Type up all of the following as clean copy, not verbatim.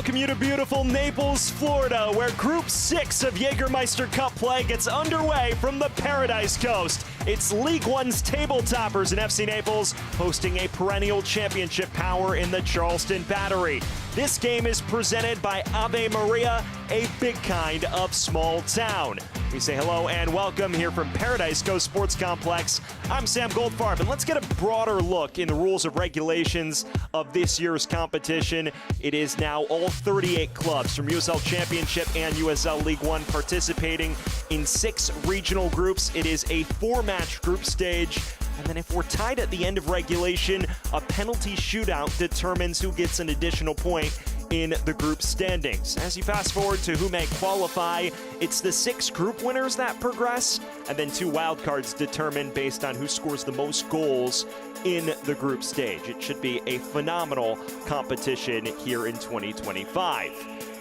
welcome you to beautiful Naples, Florida, where Group 6 of Jägermeister Cup play gets underway from the Paradise Coast. It's League One's table toppers in FC Naples hosting a perennial championship power in the Charleston Battery. This game is presented by Ave Maria, a big kind of small town. We say hello and welcome here from Paradise Coast Sports Complex. I'm Sam Goldfarb, and let's get a broader look in the rules and regulations of this year's competition. It is now all 38 clubs from USL Championship and USL League One participating in 6 regional groups. It is a 4-match group stage. And then if we're tied at the end of regulation, a penalty shootout determines who gets an additional point in the group standings. As you fast forward to who may qualify, it's the 6 group winners that progress, and then 2 wildcards determined based on who scores the most goals in the group stage. It should be a phenomenal competition here in 2025.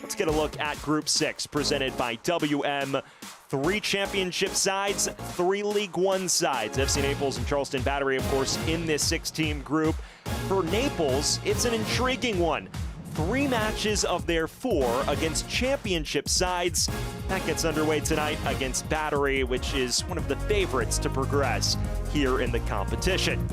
Let's get a look at Group 6, presented by WM. 3 championship sides, 3 League One sides. FC Naples and Charleston Battery, of course, in this 6-team group. For Naples, it's an intriguing one. 3 matches of their 4 against championship sides. That gets underway tonight against Battery, which is one of the favorites to progress here in the competition.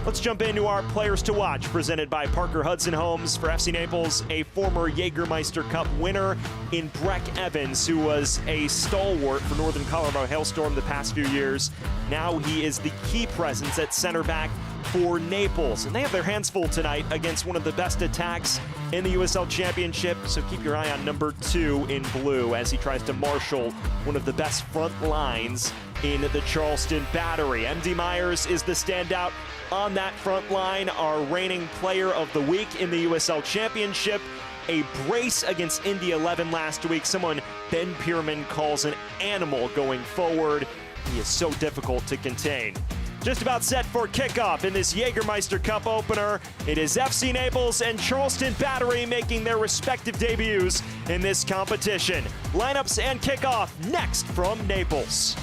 Let's jump into our players to watch, presented by Parker Hudson Homes. For FC Naples, a former Jägermeister Cup winner in Breck Evans, who was a stalwart for Northern Colorado Hailstorm the past few years. Now he is the key presence at center back for Naples. And they have their hands full tonight against one of the best attacks in the USL Championship. So keep your eye on number 2 in blue as he tries to marshal one of the best front lines in the Charleston Battery. MD Myers is the standout on that front line, our reigning player of the week in the USL Championship. A brace against Indy 11 last week, someone Ben Pierman calls an animal going forward. He is so difficult to contain. Just about set for kickoff in this Jägermeister Cup opener. It is FC Naples and Charleston Battery making their respective debuts in this competition. Lineups and kickoff next from Naples.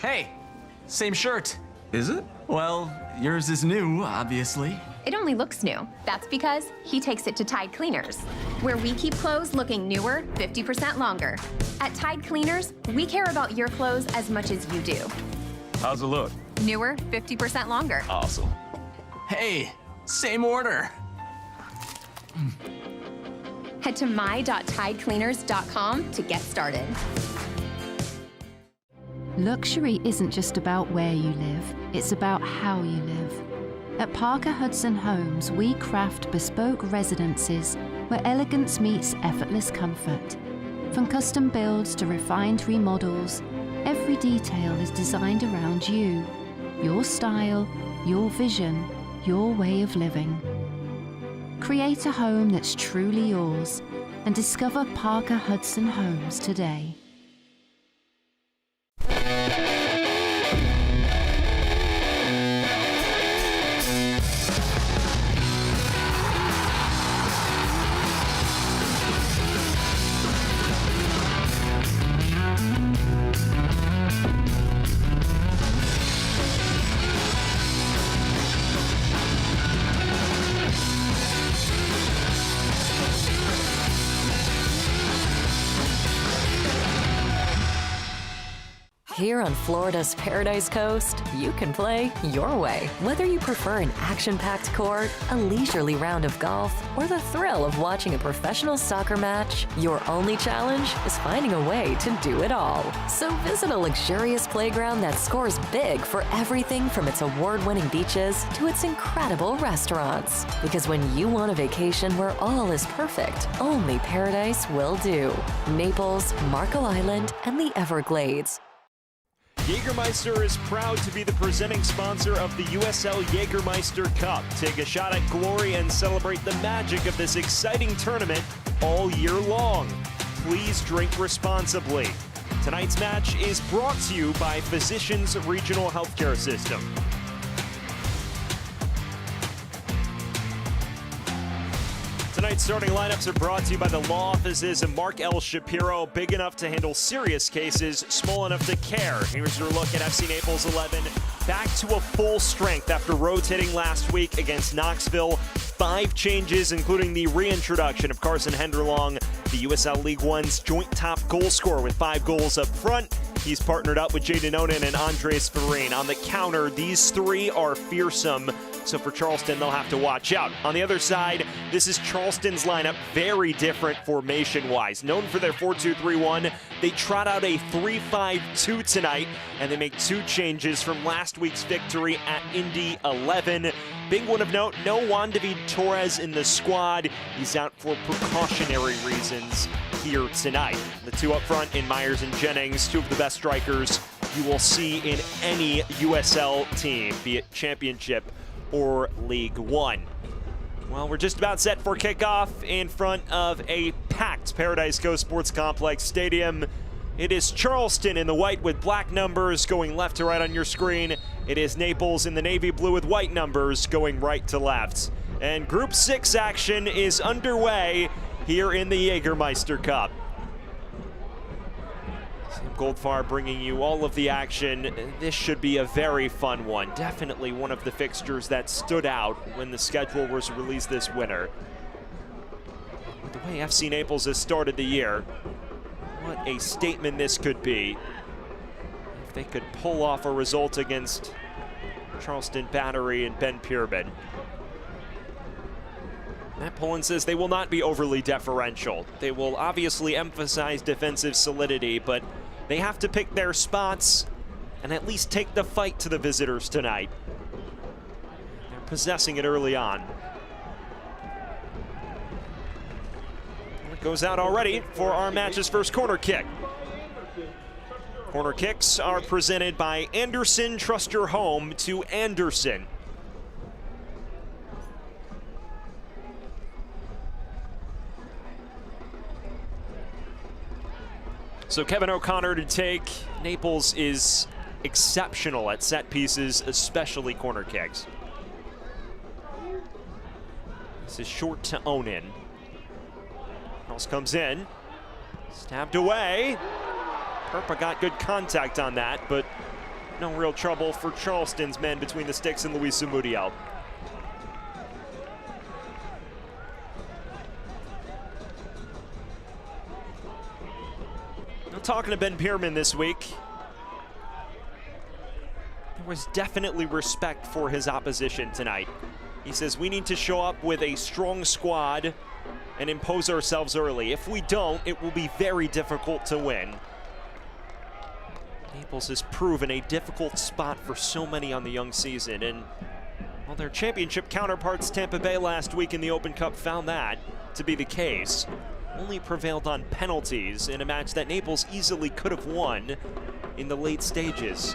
Hey, same shirt. Is it? Well, yours is new, obviously. It only looks new. That's because he takes it to Tide Cleaners, where we keep clothes looking newer 50% longer. At Tide Cleaners, we care about your clothes as much as you do. How's it look? Newer 50% longer. Awesome. Hey, same order. Head to my.tidecleaners.com to get started. Luxury isn't just about where you live, it's about how you live. At Parker Hudson Homes, we craft bespoke residences where elegance meets effortless comfort. From custom builds to refined remodels, every detail is designed around you, your style, your vision, your way of living. Create a home that's truly yours and discover Parker Hudson Homes today. Here on Florida's Paradise Coast, you can play your way. Whether you prefer an action-packed court, a leisurely round of golf, or the thrill of watching a professional soccer match, your only challenge is finding a way to do it all. So visit a luxurious playground that scores big for everything from its award-winning beaches to its incredible restaurants. Because when you want a vacation where all is perfect, only Paradise will do. Naples, Marco Island, and the Everglades. Jägermeister is proud to be the presenting sponsor of the USL Jägermeister Cup. Take a shot at glory and celebrate the magic of this exciting tournament all year long. Please drink responsibly. Tonight's match is brought to you by Physicians Regional Healthcare System. Tonight's starting lineups are brought to you by the law offices of Mark L. Shapiro, big enough to handle serious cases, small enough to care. Here's your look at FC Naples 11 back to a full strength after rotating last week against Knoxville. 5 changes, including the reintroduction of Carson Henderlong, the USL League One's joint top goal scorer with 5 goals up front. He's partnered up with Jaden Onen and Andres Farine. On the counter, these 3 are fearsome, so for Charleston, they'll have to watch out. On the other side, this is Charleston's lineup, very different formation-wise. Known for their 4-2-3-1, they trot out a 3-5-2 tonight, and they make 2 changes from last week's victory at Indy 11. Big one of note, no Juan David Torres in the squad. He's out for precautionary reasons here tonight. The 2 up front in Myers and Jennings, 2 of the best strikers you will see in any USL team, be it Championship or League One. Well, we're just about set for kickoff in front of a packed Paradise Coast Sports Complex Stadium. It is Charleston in the white with black numbers going left to right on your screen. It is Naples in the navy blue with white numbers going right to left. And Group 6 action is underway here in the Jägermeister Cup. Sam Goldfarb bringing you all of the action. This should be a very fun one. Definitely one of the fixtures that stood out when the schedule was released this winter. With the way FC Naples has started the year, what a statement this could be if they could pull off a result against Charleston Battery and Ben Pierman. Matt Pullen says they will not be overly deferential. They will obviously emphasize defensive solidity, but they have to pick their spots and at least take the fight to the visitors tonight. They're possessing it early on. It goes out already for our match's first corner kick. Corner kicks are presented by Anderson. Trust your home to Anderson. So Kevin O'Connor to take. Naples is exceptional at set pieces, especially corner kicks. This is short to Onen. Cross comes in, stabbed away. Perpa got good contact on that, but no real trouble for Charleston's men between the sticks and Luis Zamudio. Now talking to Ben Pierman this week, there was definitely respect for his opposition tonight. He says we need to show up with a strong squad and impose ourselves early. If we don't, it will be very difficult to win. Naples has proven a difficult spot for so many on the young season, and well, their championship counterparts Tampa Bay last week in the Open Cup found that to be the case. Only prevailed on penalties in a match that Naples easily could have won in the late stages.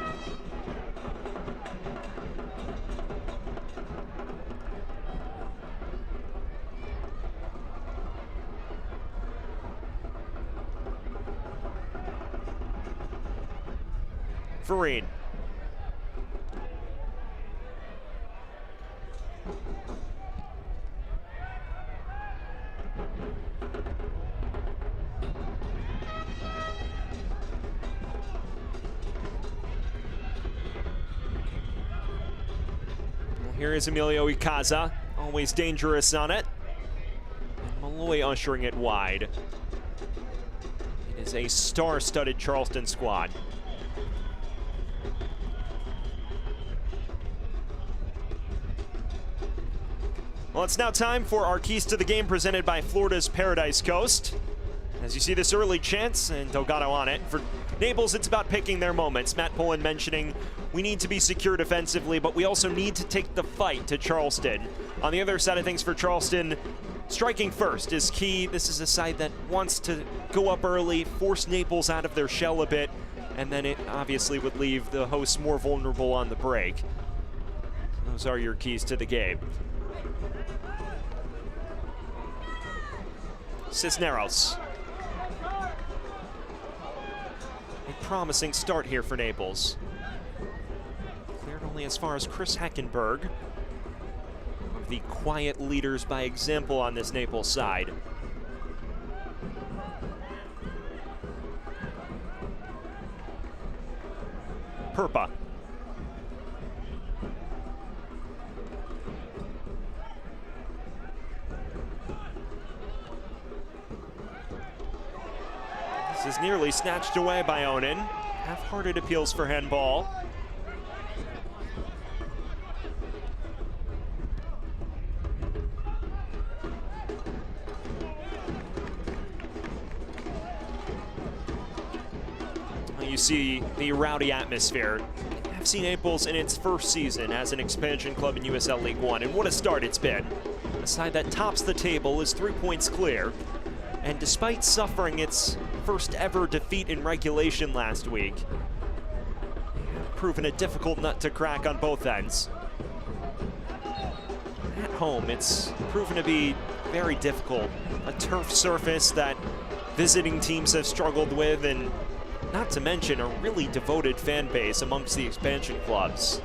Farine. Here is Emilio Icaza, always dangerous on it. And Malloy ushering it wide. It is a star-studded Charleston squad. Well, it's now time for our keys to the game presented by Florida's Paradise Coast. As you see this early chance, and Delgado on it. For Naples, it's about picking their moments. Matt Pullen mentioning we need to be secure defensively, but we also need to take the fight to Charleston. On the other side of things for Charleston, striking first is key. This is a side that wants to go up early, force Naples out of their shell a bit, and then it obviously would leave the hosts more vulnerable on the break. Those are your keys to the game. Cisneros. A promising start here for Naples. Cleared only as far as Chris Heckenberg. One of the quiet leaders by example on this Naples side. Perpa. This is nearly snatched away by Onan. Half-hearted appeals for handball. You see the rowdy atmosphere. FC Naples in its first season as an expansion club in USL League One, and what a start it's been. A side that tops the table is 3 points clear, and despite suffering its first ever defeat in regulation last week, proven a difficult nut to crack on both ends. At home, it's proven to be very difficult. A turf surface that visiting teams have struggled with, and not to mention a really devoted fan base amongst the expansion clubs.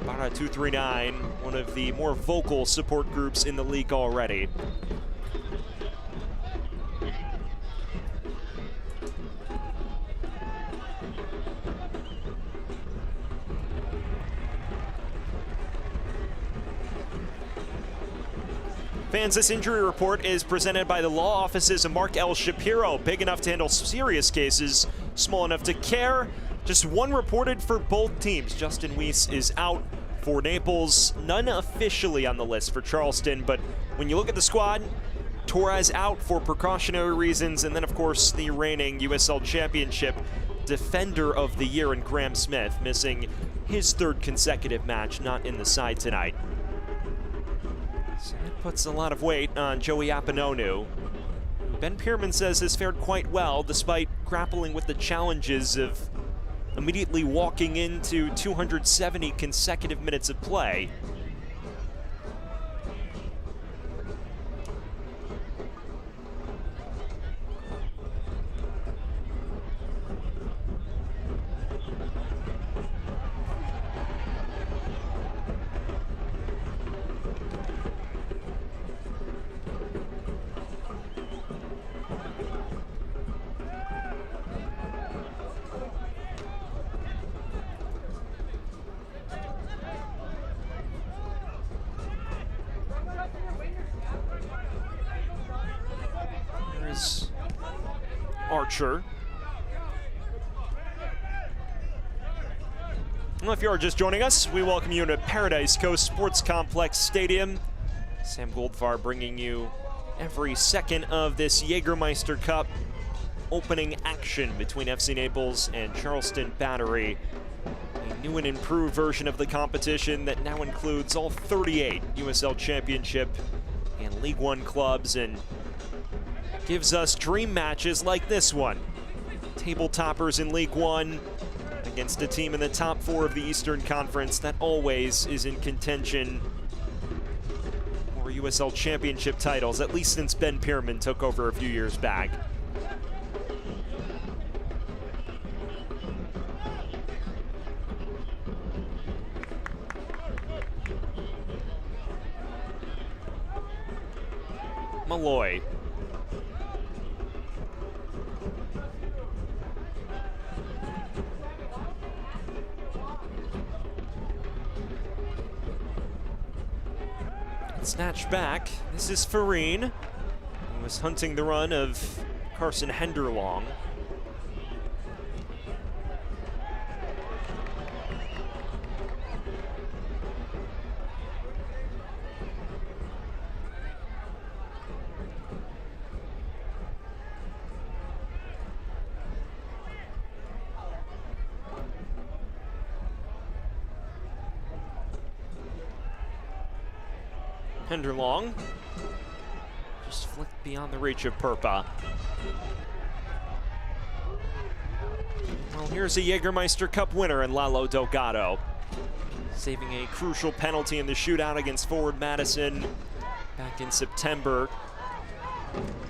Bara 239, one of the more vocal support groups in the league already. Fans, this injury report is presented by the law offices of Mark L. Shapiro, big enough to handle serious cases, small enough to care. Just one reported for both teams. Justin Weiss is out for Naples, none officially on the list for Charleston, but when you look at the squad, Torres out for precautionary reasons, and then of course the reigning USL Championship Defender of the Year in Graham Smith, missing his third consecutive match, not in the side tonight. So that puts a lot of weight on Joey Apononu, who Ben Pierman says has fared quite well despite grappling with the challenges of immediately walking into 270 consecutive minutes of play. Archer. Well, if you are just joining us, we welcome you to Paradise Coast Sports Complex Stadium. Sam Goldfarb bringing you every second of this Jägermeister Cup opening action between FC Naples and Charleston Battery. A new and improved version of the competition that now includes all 38 USL Championship and League One clubs, and gives us dream matches like this one. Table toppers in League One against a team in the top 4 of the Eastern Conference that always is in contention for USL Championship titles, at least since Ben Pierman took over a few years back. Malloy. Snatched back. This is Farine, who was hunting the run of Carson Henderlong. Henderlong just flicked beyond the reach of Purpa. Well, here's a Jägermeister Cup winner in Lalo Delgado, saving a crucial penalty in the shootout against Forward Madison back in September.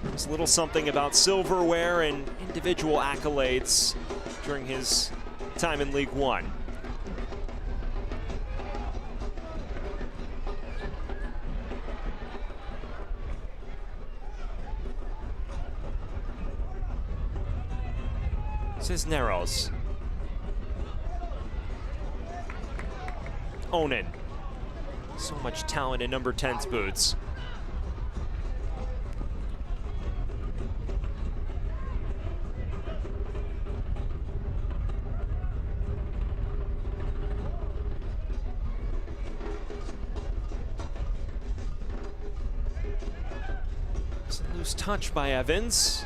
There's a little something about silverware and individual accolades during his time in League One. Cisneros. Onan. So much talent in number 10's boots. It's a loose touch by Evans.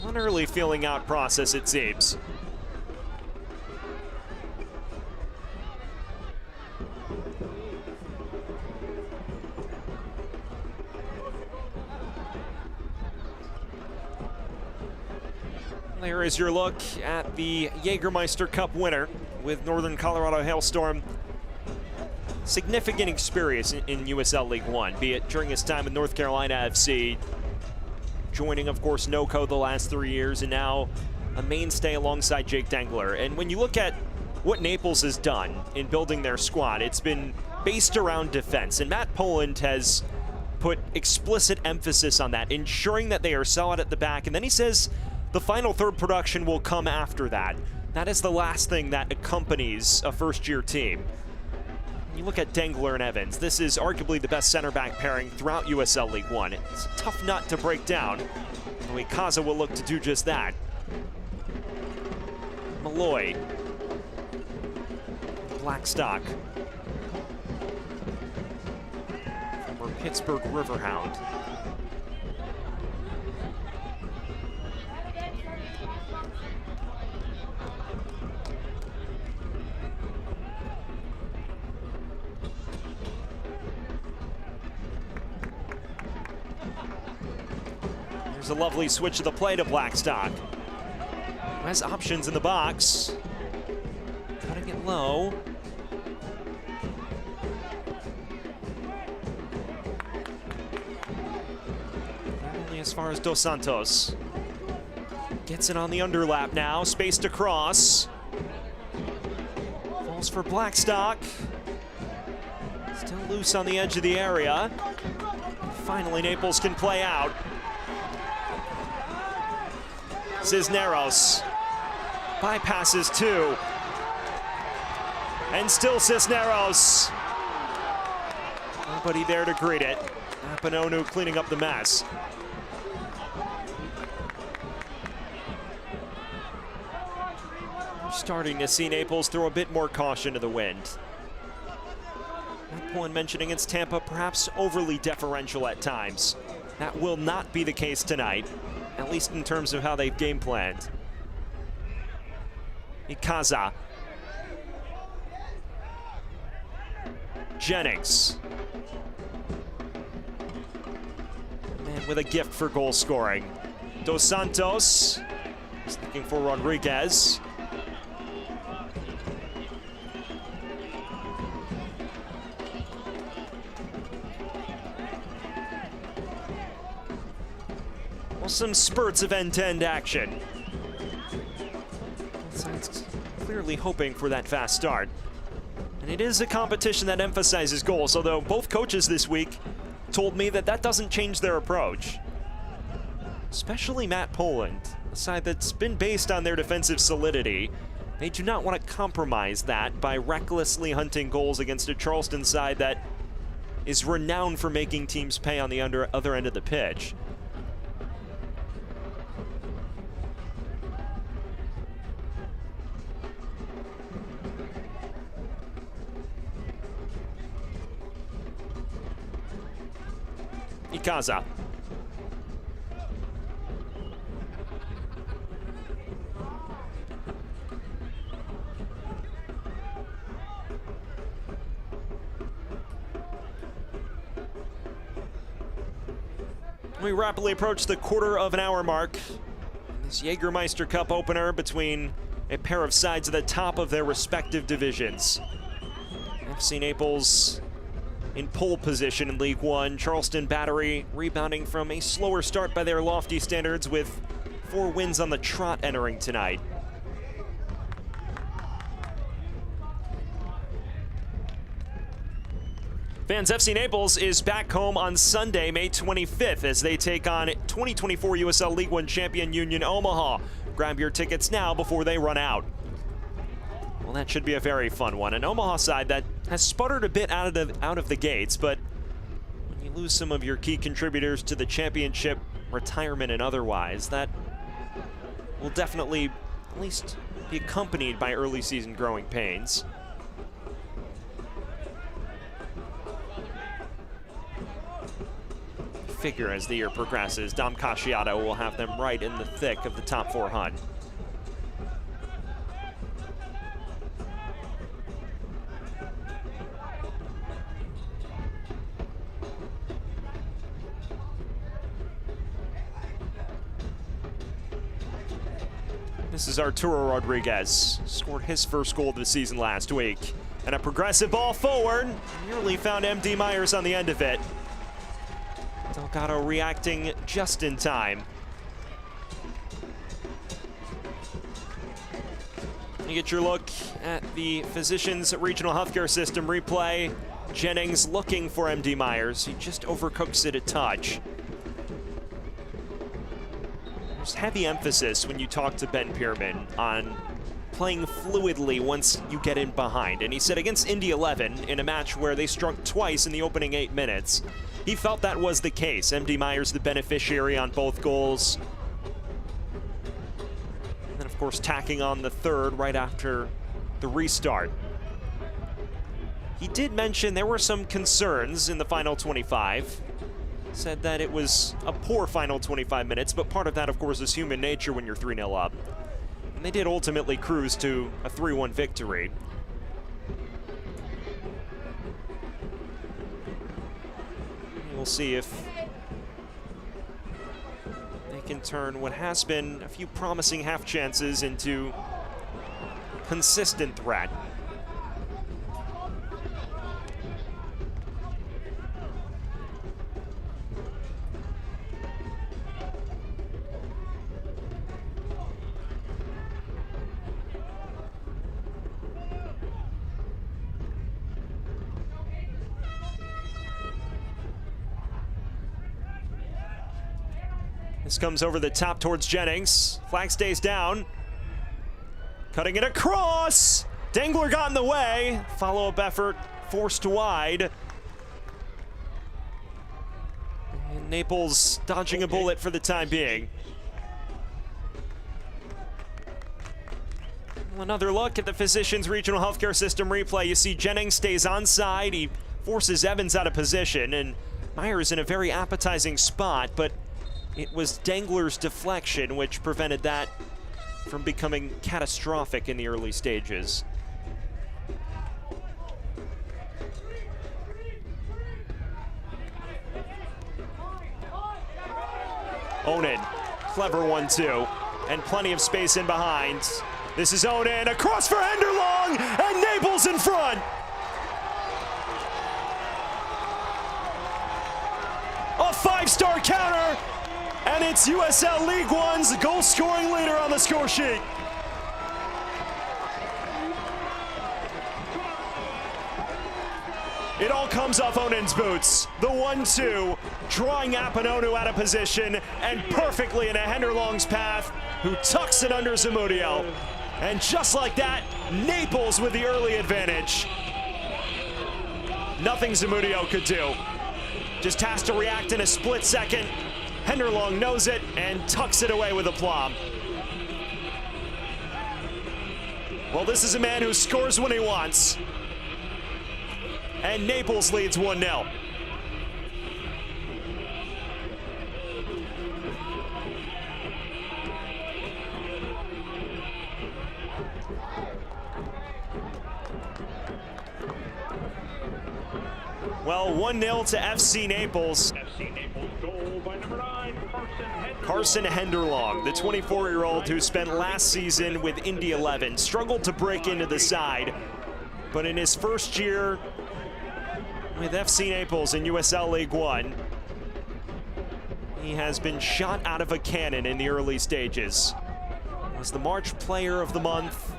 An early feeling out process, it seems. There is your look at the Jägermeister Cup winner with Northern Colorado Hailstorm. Significant experience in USL League One, be it during his time with North Carolina FC, joining, of course, NOCO the last 3 years, and now a mainstay alongside Jake Dengler. And when you look at what Naples has done in building their squad, it's been based around defense. And Matt Poland has put explicit emphasis on that, ensuring that they are solid at the back. And then he says the final third production will come after that. That is the last thing that accompanies a first-year team. You look at Dengler and Evans. This is arguably the best center back pairing throughout USL League One. It's a tough nut to break down. Kaza will look to do just that. Malloy. Blackstock. Former Pittsburgh Riverhound. There's a lovely switch of the play to Blackstock. Who has options in the box. Cutting it low. Not only as far as Dos Santos. Gets it on the underlap now, spaced across. Falls for Blackstock. Still loose on the edge of the area. Finally, Naples can play out. Cisneros bypasses two. And still Cisneros. Nobody there to greet it. Apinonu cleaning up the mess. We're starting to see Naples throw a bit more caution to the wind. That point mentioned against Tampa, perhaps overly deferential at times. That will not be the case tonight, at least in terms of how they've game planned. Ikaza. Jennings. Man with a gift for goal scoring. Dos Santos. He's looking for Rodriguez. Well, some spurts of end-to-end action. Sides clearly hoping for that fast start. And it is a competition that emphasizes goals, although both coaches this week told me that that doesn't change their approach. Especially Matt Poland, a side that's been based on their defensive solidity. They do not want to compromise that by recklessly hunting goals against a Charleston side that is renowned for making teams pay on the other end of the pitch. Ikaza. We rapidly approach the quarter of an hour mark. This Jägermeister Cup opener between a pair of sides at the top of their respective divisions. FC Naples in pole position in League One. Charleston Battery rebounding from a slower start by their lofty standards with 4 wins on the trot entering tonight. Fans, FC Naples is back home on Sunday, May 25th, as they take on 2024 USL League One champion Union Omaha. Grab your tickets now before they run out. Well, that should be a very fun one. An Omaha side that has sputtered a bit out of the gates, but when you lose some of your key contributors to the championship, retirement and otherwise, that will definitely at least be accompanied by early season growing pains. Figure as the year progresses, Dom Casciato will have them right in the thick of the top 4 hunt. This is Arturo Rodriguez, scored his first goal of the season last week. And a progressive ball forward, nearly found MD Myers on the end of it. Delgado reacting just in time. You get your look at the Physicians Regional Healthcare System replay. Jennings looking for MD Myers. He just overcooks it a touch. There's heavy emphasis when you talk to Ben Pierman on playing fluidly once you get in behind. And he said against Indy 11, in a match where they struck twice in the opening 8 minutes, he felt that was the case. MD Myers the beneficiary on both goals. And then, of course, tacking on the third right after the restart. He did mention there were some concerns in the final 25. Said that it was a poor final 25 minutes, but part of that, of course, is human nature when you're 3-0 up. And they did ultimately cruise to a 3-1 victory. We'll see if they can turn what has been a few promising half chances into consistent threat. This comes over the top towards Jennings. Flag stays down. Cutting it across. Dangler got in the way. Follow-up effort forced wide. And Naples dodging a bullet for the time being. Another look at the Physicians Regional Healthcare System replay. You see Jennings stays onside. He forces Evans out of position, and Myers in a very appetizing spot, but it was Dangler's deflection which prevented that from becoming catastrophic in the early stages. Onan, clever 1-2, and plenty of space in behind. This is Onan, across for Henderlong, and Naples in front. A 5-star counter. And it's USL League One's goal-scoring leader on the score sheet. It all comes off Onan's boots. The 1-2, drawing Apononu out of position and perfectly into Henderlong's path, who tucks it under Zamudio. And just like that, Naples with the early advantage. Nothing Zamudio could do. Just has to react in a split second. Henderlong knows it and tucks it away with aplomb. Well, this is a man who scores when he wants. And Naples leads 1-0. Well, 1-0 to FC Naples. FC Naples goal by number 9, Carson Henderlong, the 24-year-old who spent last season with Indy 11, struggled to break into the side, but in his first year with FC Naples in USL League One, he has been shot out of a cannon in the early stages. Was the March Player of the Month.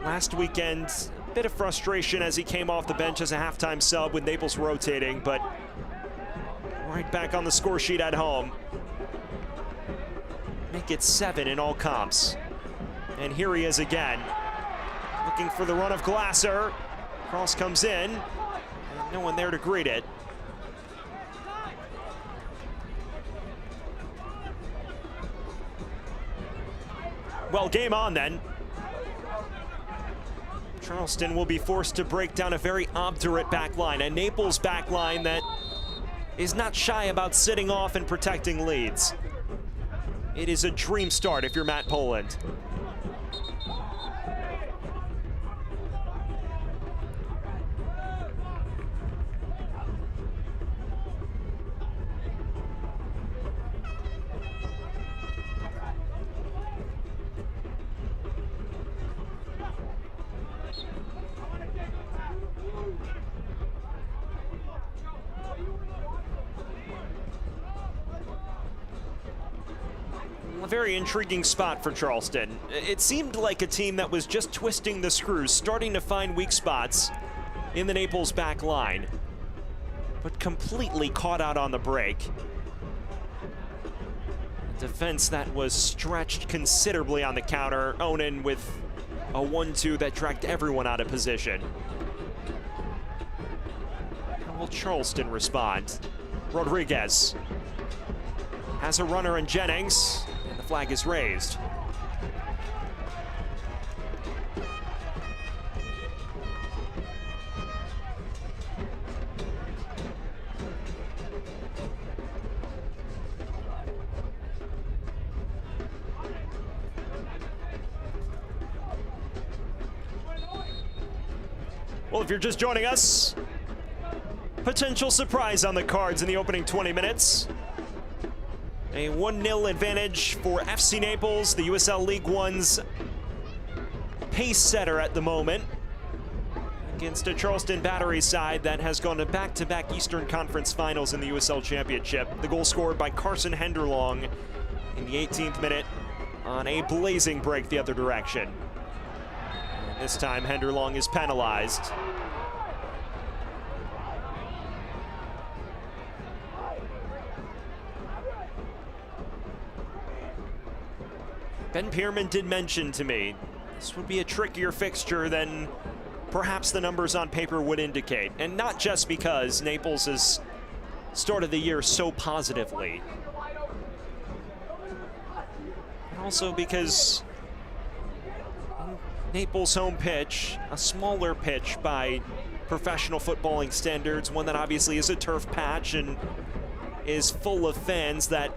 Last weekend, a bit of frustration as he came off the bench as a halftime sub with Naples rotating, but right back on the score sheet at home. Make it 7 in all comps. And here he is again, looking for the run of Glasser. Cross comes in, and no one there to greet it. Well, game on then. Charleston will be forced to break down a very obdurate back line, a Naples back line that is not shy about sitting off and protecting leads. It is a dream start if you're Matt Poland. A very intriguing spot for Charleston. It seemed like a team that was just twisting the screws, starting to find weak spots in the Naples back line, but completely caught out on the break. A defense that was stretched considerably on the counter, Onan with a 1-2 that dragged everyone out of position. How will Charleston respond? Rodriguez has a runner in Jennings. Flag is raised. Well, if you're just joining us, potential surprise on the cards in the opening 20 minutes. A 1-0 advantage for FC Naples, the USL League One's pace setter at the moment, against a Charleston Battery side that has gone to back-to-back Eastern Conference finals in the USL Championship. The goal scored by Carson Henderlong in the 18th minute on a blazing break the other direction. This time, Henderlong is penalized. Ben Pierman did mention to me this would be a trickier fixture than perhaps the numbers on paper would indicate. And not just because Naples has started the year so positively, but also because Naples' home pitch, a smaller pitch by professional footballing standards, one that obviously is a turf patch and is full of fans that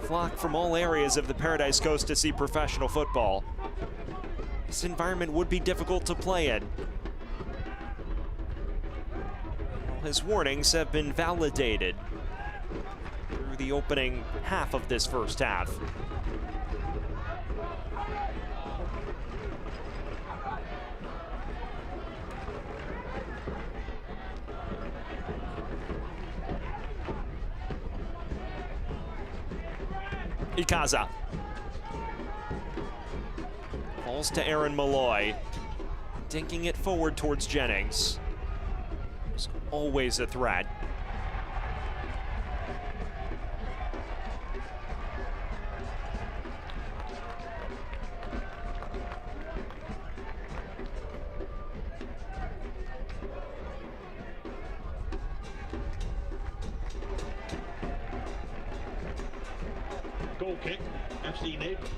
flock from all areas of the Paradise Coast to see professional football. This environment would be difficult to play in. His warnings have been validated through the opening half of this first half. Ikaza falls to Aaron Malloy, dinking it forward towards Jennings. It's always a threat. Goal kick, FC Naples.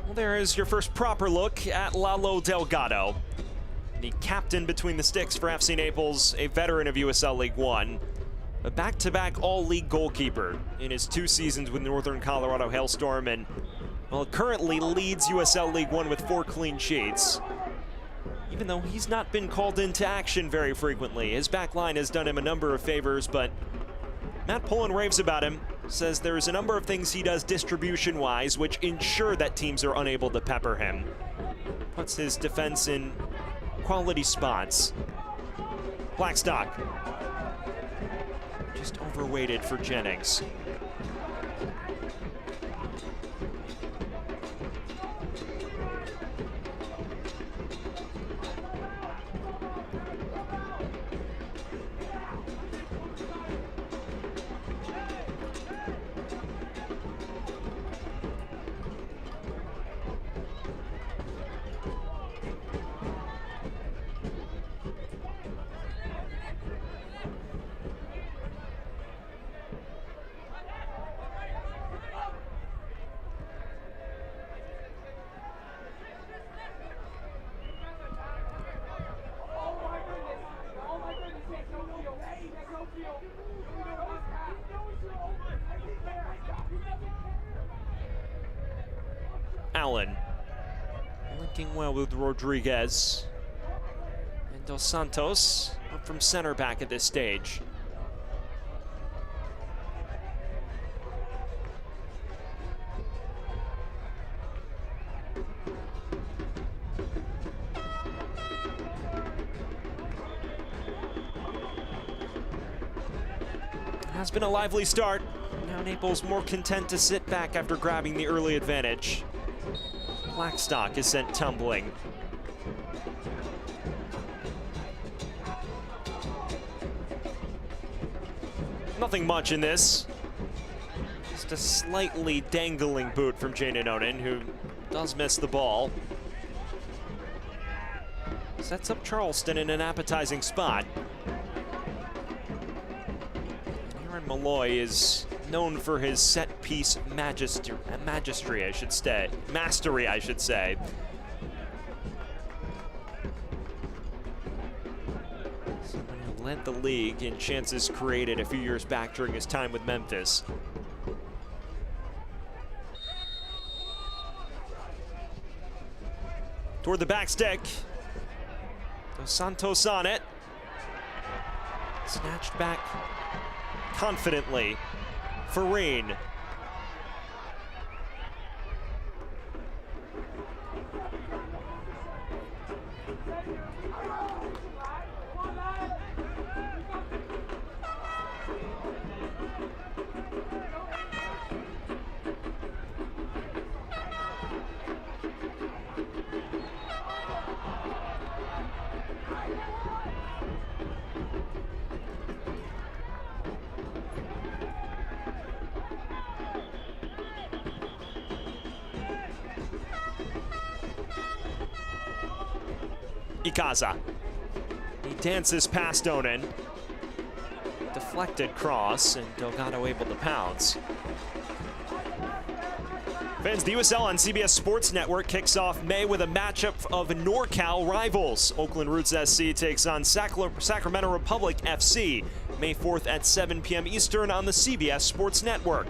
Well, there is your first proper look at Lalo Delgado, the captain between the sticks for FC Naples, a veteran of USL League One, a back-to-back all-league goalkeeper in his 2 seasons with Northern Colorado Hailstorm, and well, currently leads USL League One with 4 clean sheets. Even though he's not been called into action very frequently, his back line has done him a number of favors, but Matt Poland raves about him, says there's a number of things he does distribution-wise which ensure that teams are unable to pepper him. Puts his defense in quality spots. Blackstock just overweighted for Jennings. Allen. Linking well with Rodriguez. And Dos Santos up from center back at this stage. Has been a lively start. Now Naples more content to sit back after grabbing the early advantage. Blackstock is sent tumbling. Nothing much in this. Just a slightly dangling boot from Jaden Oden, who does miss the ball. Sets up Charleston in an appetizing spot. Malloy is known for his set-piece mastery, I should say. Someone who led the league in chances created a few years back during his time with Memphis. Toward the back stick. Dos Santos on it. Snatched back confidently. Farine. Ikaza. He dances past Onen. Deflected cross, and Delgado able to pounce. Fans, the USL on CBS Sports Network kicks off May with a matchup of NorCal rivals. Oakland Roots SC takes on Sacramento Republic FC, May 4th at 7 p.m. Eastern on the CBS Sports Network.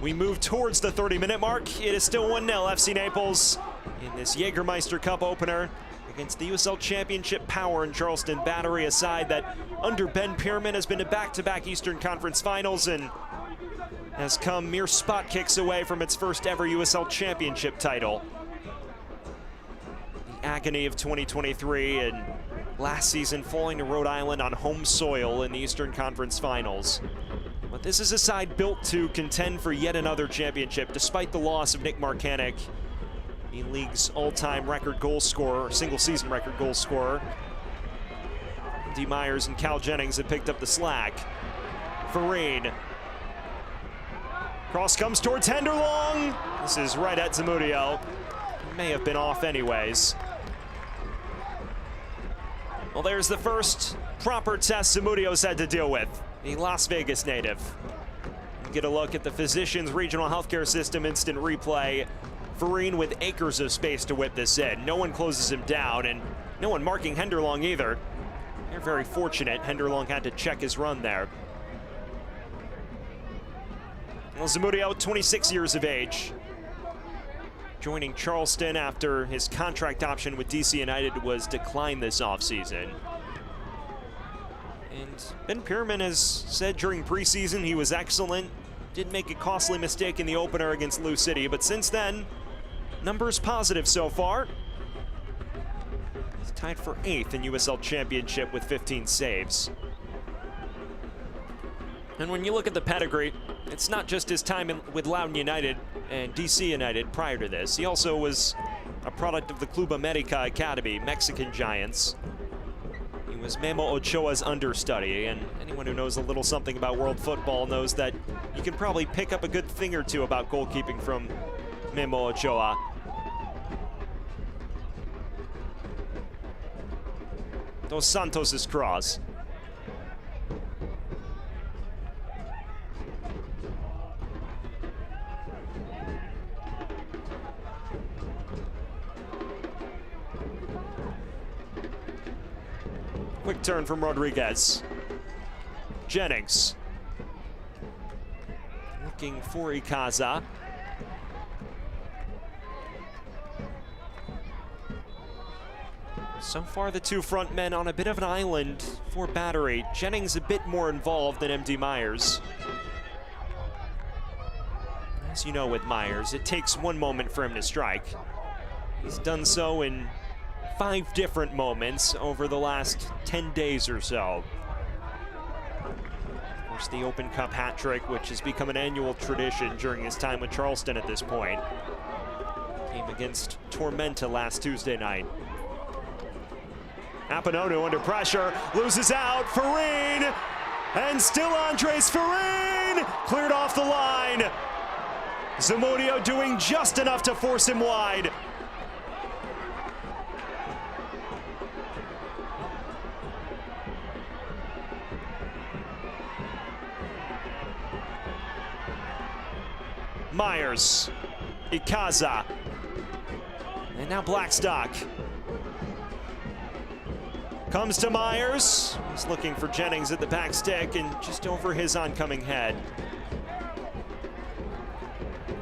We move towards the 30-minute mark. It is still 1-0 FC Naples in this Jägermeister Cup opener against the USL Championship power in Charleston Battery, a side that under Ben Pierman has been to back-to-back Eastern Conference Finals and has come mere spot kicks away from its first ever USL Championship title. The agony of 2023 and last season falling to Rhode Island on home soil in the Eastern Conference Finals. But this is a side built to contend for yet another championship despite the loss of Nick Marcanic, the league's all-time record goal scorer, single-season record goal scorer. D. Myers and Cal Jennings have picked up the slack. Farine. Cross comes towards Henderlong. This is right at Zamudio. May have been off anyways. Well, there's the first proper test Zamudio's had to deal with. The Las Vegas native. Get a look at the Physicians Regional Healthcare System instant replay. Farine with acres of space to whip this in. No one closes him down, and no one marking Henderlong either. They're very fortunate. Henderlong had to check his run there. Well, Zamudio, 26 years of age, joining Charleston after his contract option with DC United was declined this offseason. And Ben Pierman has said during preseason he was excellent. Did make a costly mistake in the opener against Lou City, but since then, numbers positive so far. He's tied for 8th in USL Championship with 15 saves. And when you look at the pedigree, it's not just his time with Loudoun United and DC United prior to this. He also was a product of the Club America Academy, Mexican Giants. He was Memo Ochoa's understudy, and anyone who knows a little something about world football knows that you can probably pick up a good thing or two about goalkeeping from Memo Ochoa. Dos Santos' cross. Quick turn from Rodriguez. Jennings. Looking for Ikaza. So far, the two front men on a bit of an island for Battery. Jennings a bit more involved than MD Myers. As you know with Myers, it takes one moment for him to strike. He's done so in 5 different moments over the last 10 days or so. Of course, the Open Cup hat trick, which has become an annual tradition during his time with Charleston at this point. Came against Tormenta last Tuesday night. Appanonu under pressure, loses out, Farine, and still Andres Farine, cleared off the line. Zamudio doing just enough to force him wide. Myers, Ikaza, and now Blackstock. Comes to Myers. He's looking for Jennings at the back stick and just over his oncoming head.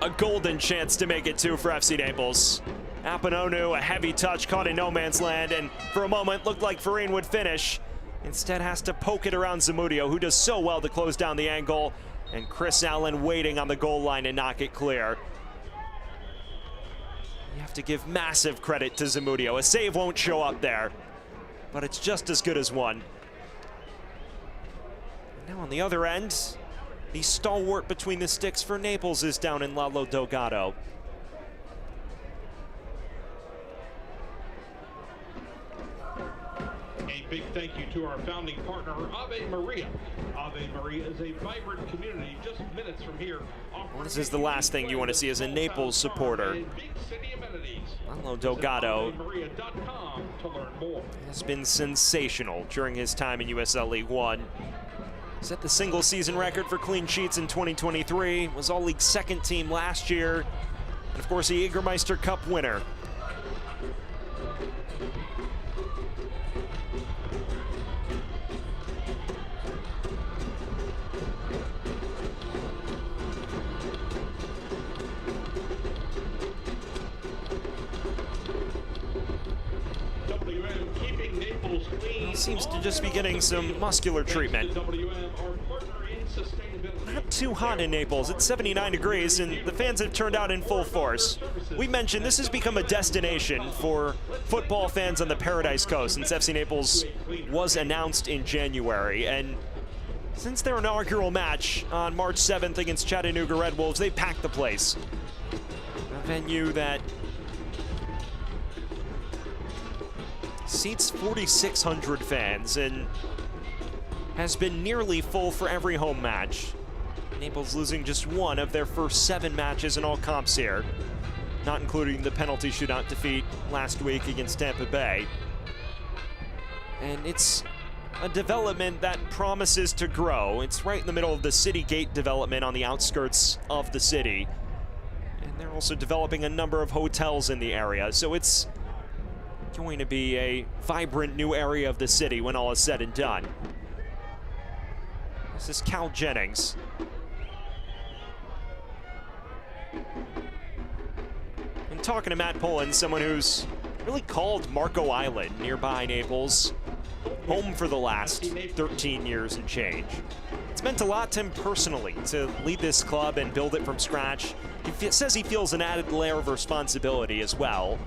A golden chance to make it 2 for FC Naples. Appanonu, a heavy touch caught in no man's land, and for a moment looked like Farine would finish. Instead has to poke it around Zamudio, who does so well to close down the angle, and Chris Allen waiting on the goal line to knock it clear. You have to give massive credit to Zamudio. A save won't show up there, but it's just as good as one. Now on the other end, the stalwart between the sticks for Naples is down in Lalo Delgado. A big thank you to our founding partner, Ave Maria. Ave Maria is a vibrant community just minutes from here. Well, this is the last thing you want to see as a Naples supporter. Lalo Delgado has been sensational during his time in USL League One. Set the single season record for clean sheets in 2023, was All-League second team last year, and of course a Jägermeister Cup winner. Seems to just be getting some muscular treatment. Not too hot in Naples. It's 79 degrees and the fans have turned out in full force. We mentioned this has become a destination for football fans on the Paradise Coast since FC Naples was announced in January. And since their inaugural match on March 7th against Chattanooga Red Wolves, they packed the place. A venue that seats 4,600 fans and has been nearly full for every home match. Naples losing just 1 of their first 7 matches in all comps here, not including the penalty shootout defeat last week against Tampa Bay. And it's a development that promises to grow. It's right in the middle of the City Gate development on the outskirts of the city. And they're also developing a number of hotels in the area, so it's going to be a vibrant new area of the city when all is said and done. This is Cal Jennings. And talking to Matt Pullen, someone who's really called Marco Island nearby Naples home for the last 13 years and change. It's meant a lot to him personally to lead this club and build it from scratch. He says he feels an added layer of responsibility as well.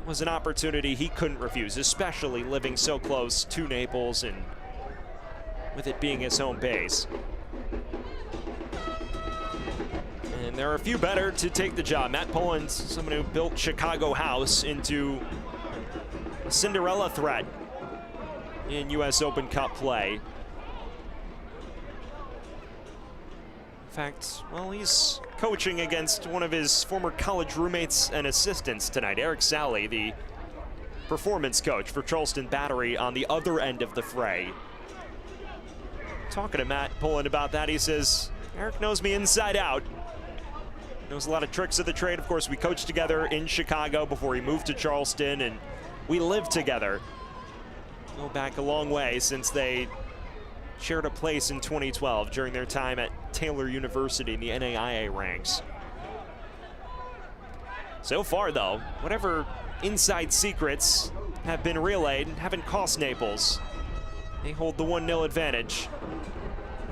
Was an opportunity he couldn't refuse, especially living so close to Naples and with it being his home base. And there are a few better to take the job. Matt Pullen's someone who built Chicago House into a Cinderella threat in US Open Cup play. In fact, well, he's coaching against one of his former college roommates and assistants tonight, Eric Sally, the performance coach for Charleston Battery on the other end of the fray. Talking to Matt Pullen about that, he says, Eric knows me inside out. Knows a lot of tricks of the trade. Of course, we coached together in Chicago before he moved to Charleston, and we lived together. Go back a long way since they shared a place in 2012 during their time at Taylor University in the NAIA ranks. So far, though, whatever inside secrets have been relayed haven't cost Naples. They hold the 1-0 advantage.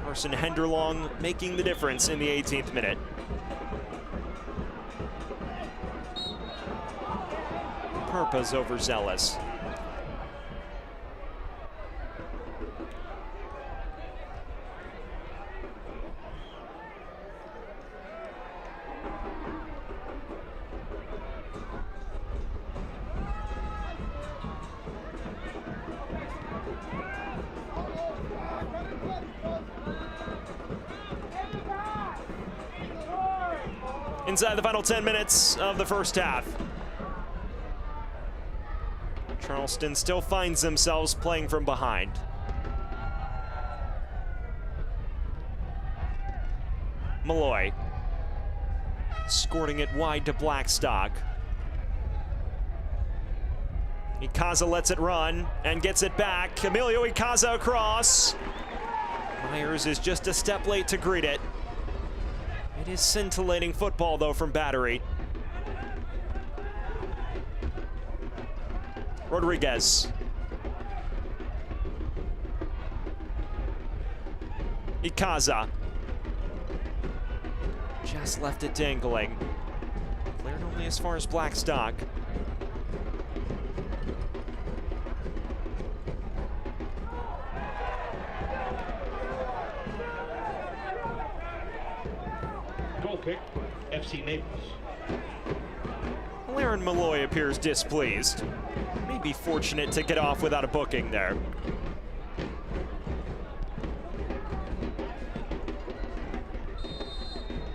Carson Henderlong making the difference in the 18th minute. Purpa's overzealous. Inside the final 10 minutes of the first half. Charleston still finds themselves playing from behind. Malloy squirting it wide to Blackstock. Ikaza lets it run and gets it back. Emilio Ikaza across. Myers is just a step late to greet it. It is scintillating football, though, from Battery. Rodriguez. Ikaza. Just left it dangling. Cleared only as far as Blackstock. Goal kick, FC Naples. Aaron Malloy appears displeased. Maybe fortunate to get off without a booking there.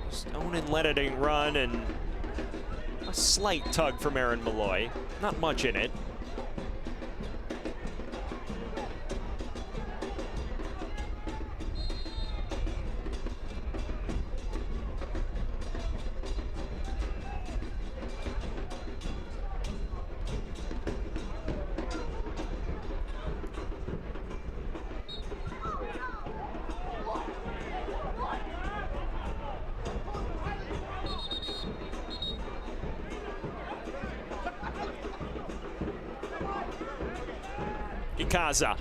Stone and letting run, and a slight tug from Aaron Malloy. Not much in it. Ikaza.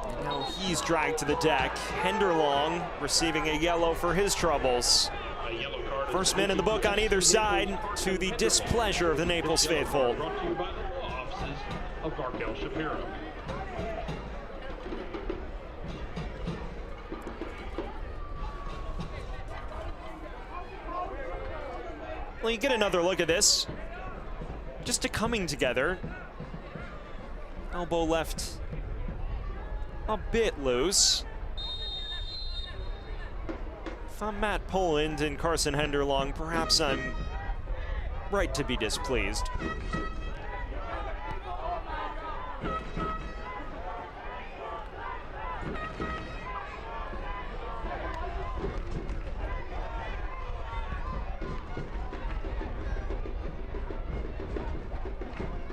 And now he's dragged to the deck. Henderlong receiving a yellow for his troubles. First man in the book on either side, to the displeasure of the Naples faithful. Brought to you by the law offices of Barkel Shapiro. Well, you get another look at this. Just a coming together. Elbow left a bit loose. If I'm Matt Poland and Carson Henderlong, perhaps I'm right to be displeased.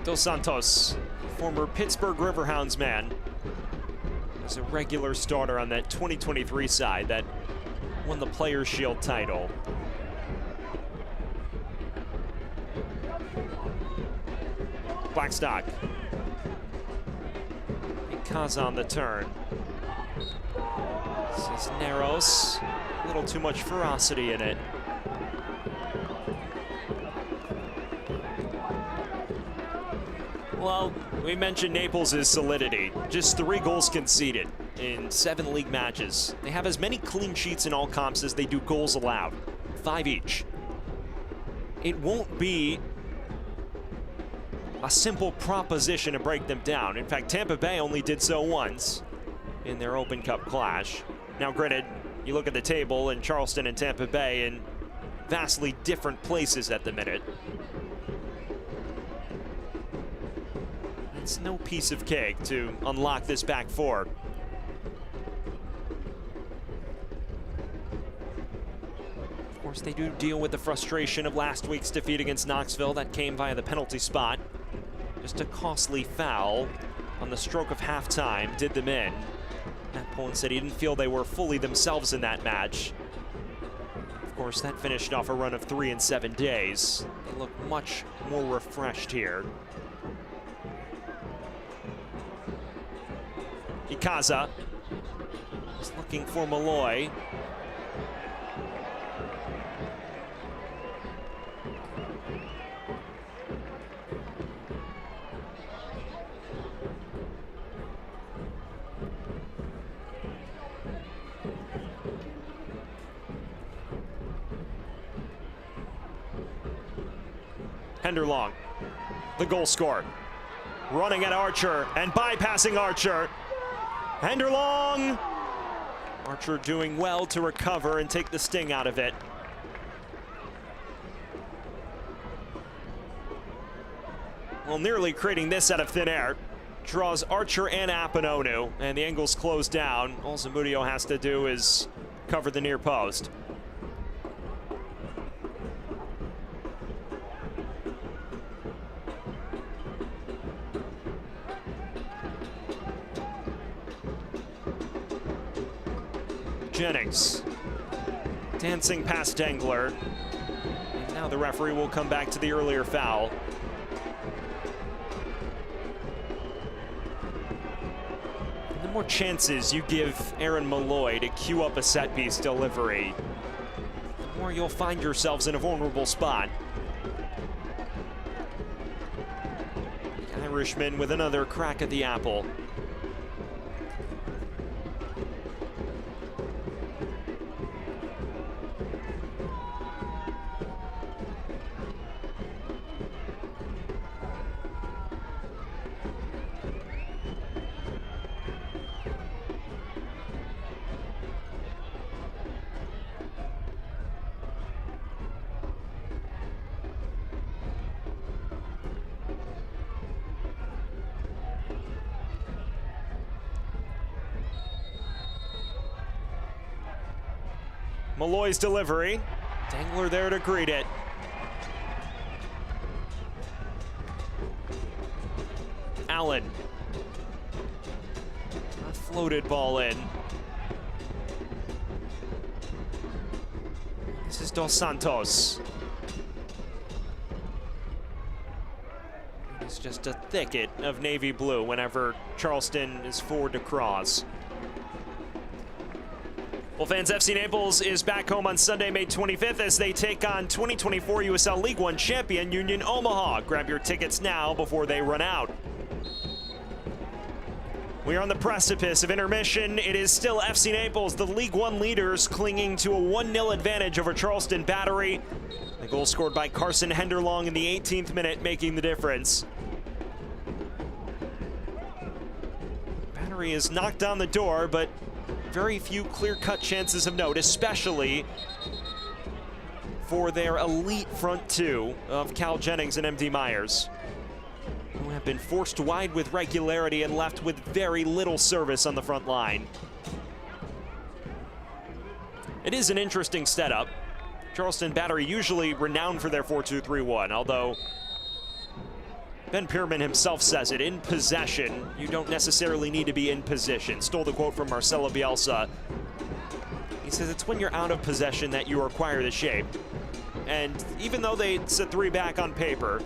Dos Santos, former Pittsburgh Riverhounds man, was a regular starter on that 2023 side that won the Players' Shield title. Blackstock. Ikaza on the turn. Cisneros, a little too much ferocity in it. Well, we mentioned Naples' solidity. Just 3 goals conceded in 7 league matches. They have as many clean sheets in all comps as they do goals allowed. 5 each. It won't be a simple proposition to break them down. In fact, Tampa Bay only did so once in their Open Cup clash. Now, granted, you look at the table, and Charleston and Tampa Bay in vastly different places at the minute. It's no piece of cake to unlock this back four. Of course, they do deal with the frustration of last week's defeat against Knoxville. That came via the penalty spot. Just a costly foul on the stroke of halftime did them in. Matt Poland said he didn't feel they were fully themselves in that match. Of course, that finished off a run of 3 in 7 days. They look much more refreshed here. Ikaza is looking for Malloy. Henderlong, the goal scorer, running at Archer and bypassing Archer. Henderlong! Archer doing well to recover and take the sting out of it. Well, nearly creating this out of thin air. Draws Archer and Apononu, and the angle's closed down. All Zamudio has to do is cover the near post. Jennings dancing past Dengler. And now the referee will come back to the earlier foul. And the more chances you give Aaron Malloy to queue up a set-piece delivery, the more you'll find yourselves in a vulnerable spot. The Irishman with another crack at the apple. Malloy's delivery. Dengler there to greet it. Allen. A floated ball in. This is Dos Santos. It's just a thicket of navy blue whenever Charleston is forward to cross. Well, fans, FC Naples is back home on Sunday, May 25th as they take on 2024 USL League One champion Union Omaha. Grab your tickets now before they run out. We are on the precipice of intermission. It is still FC Naples, the League One leaders, clinging to a 1-0 advantage over Charleston Battery. The goal scored by Carson Henderlong in the 18th minute, making the difference. Battery is knocked on the door, but very few clear-cut chances of note, especially for their elite front two of Cal Jennings and MD Myers, who have been forced wide with regularity and left with very little service on the front line. It is an interesting setup. Charleston Battery usually renowned for their 4-2-3-1, although Ben Pierman himself says it, in possession, you don't necessarily need to be in position. Stole the quote from Marcelo Bielsa. He says it's when you're out of possession that you acquire the shape. And even though it's a 3-back on paper,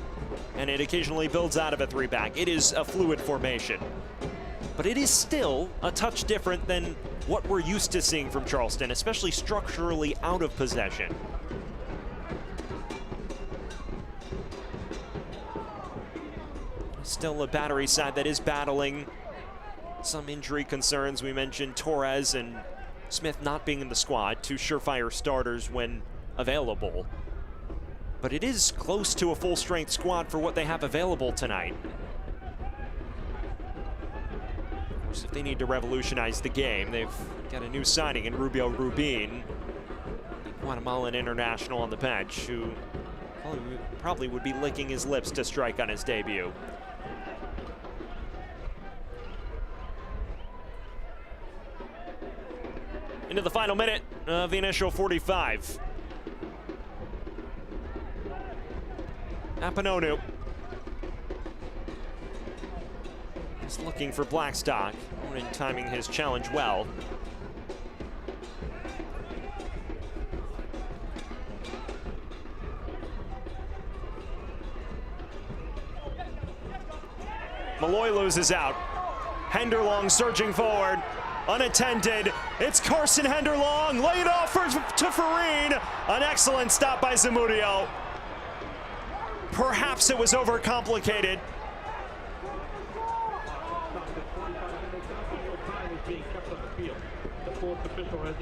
and it occasionally builds out of a 3-back, it is a fluid formation. But it is still a touch different than what we're used to seeing from Charleston, especially structurally out of possession. Still a Battery side that is battling some injury concerns. We mentioned Torres and Smith not being in the squad, two surefire starters when available. But it is close to a full-strength squad for what they have available tonight. Of course, if they need to revolutionize the game, they've got a new signing in Rubio Rubin, the Guatemalan international on the bench, who probably would be licking his lips to strike on his debut. Into the final minute of the initial 45. Apononu is looking for Blackstock, and timing his challenge well. Malloy loses out. Henderlong surging forward, unattended. It's Carson Henderlong, lay it off to Farine. An excellent stop by Zamudio. Perhaps it was overcomplicated.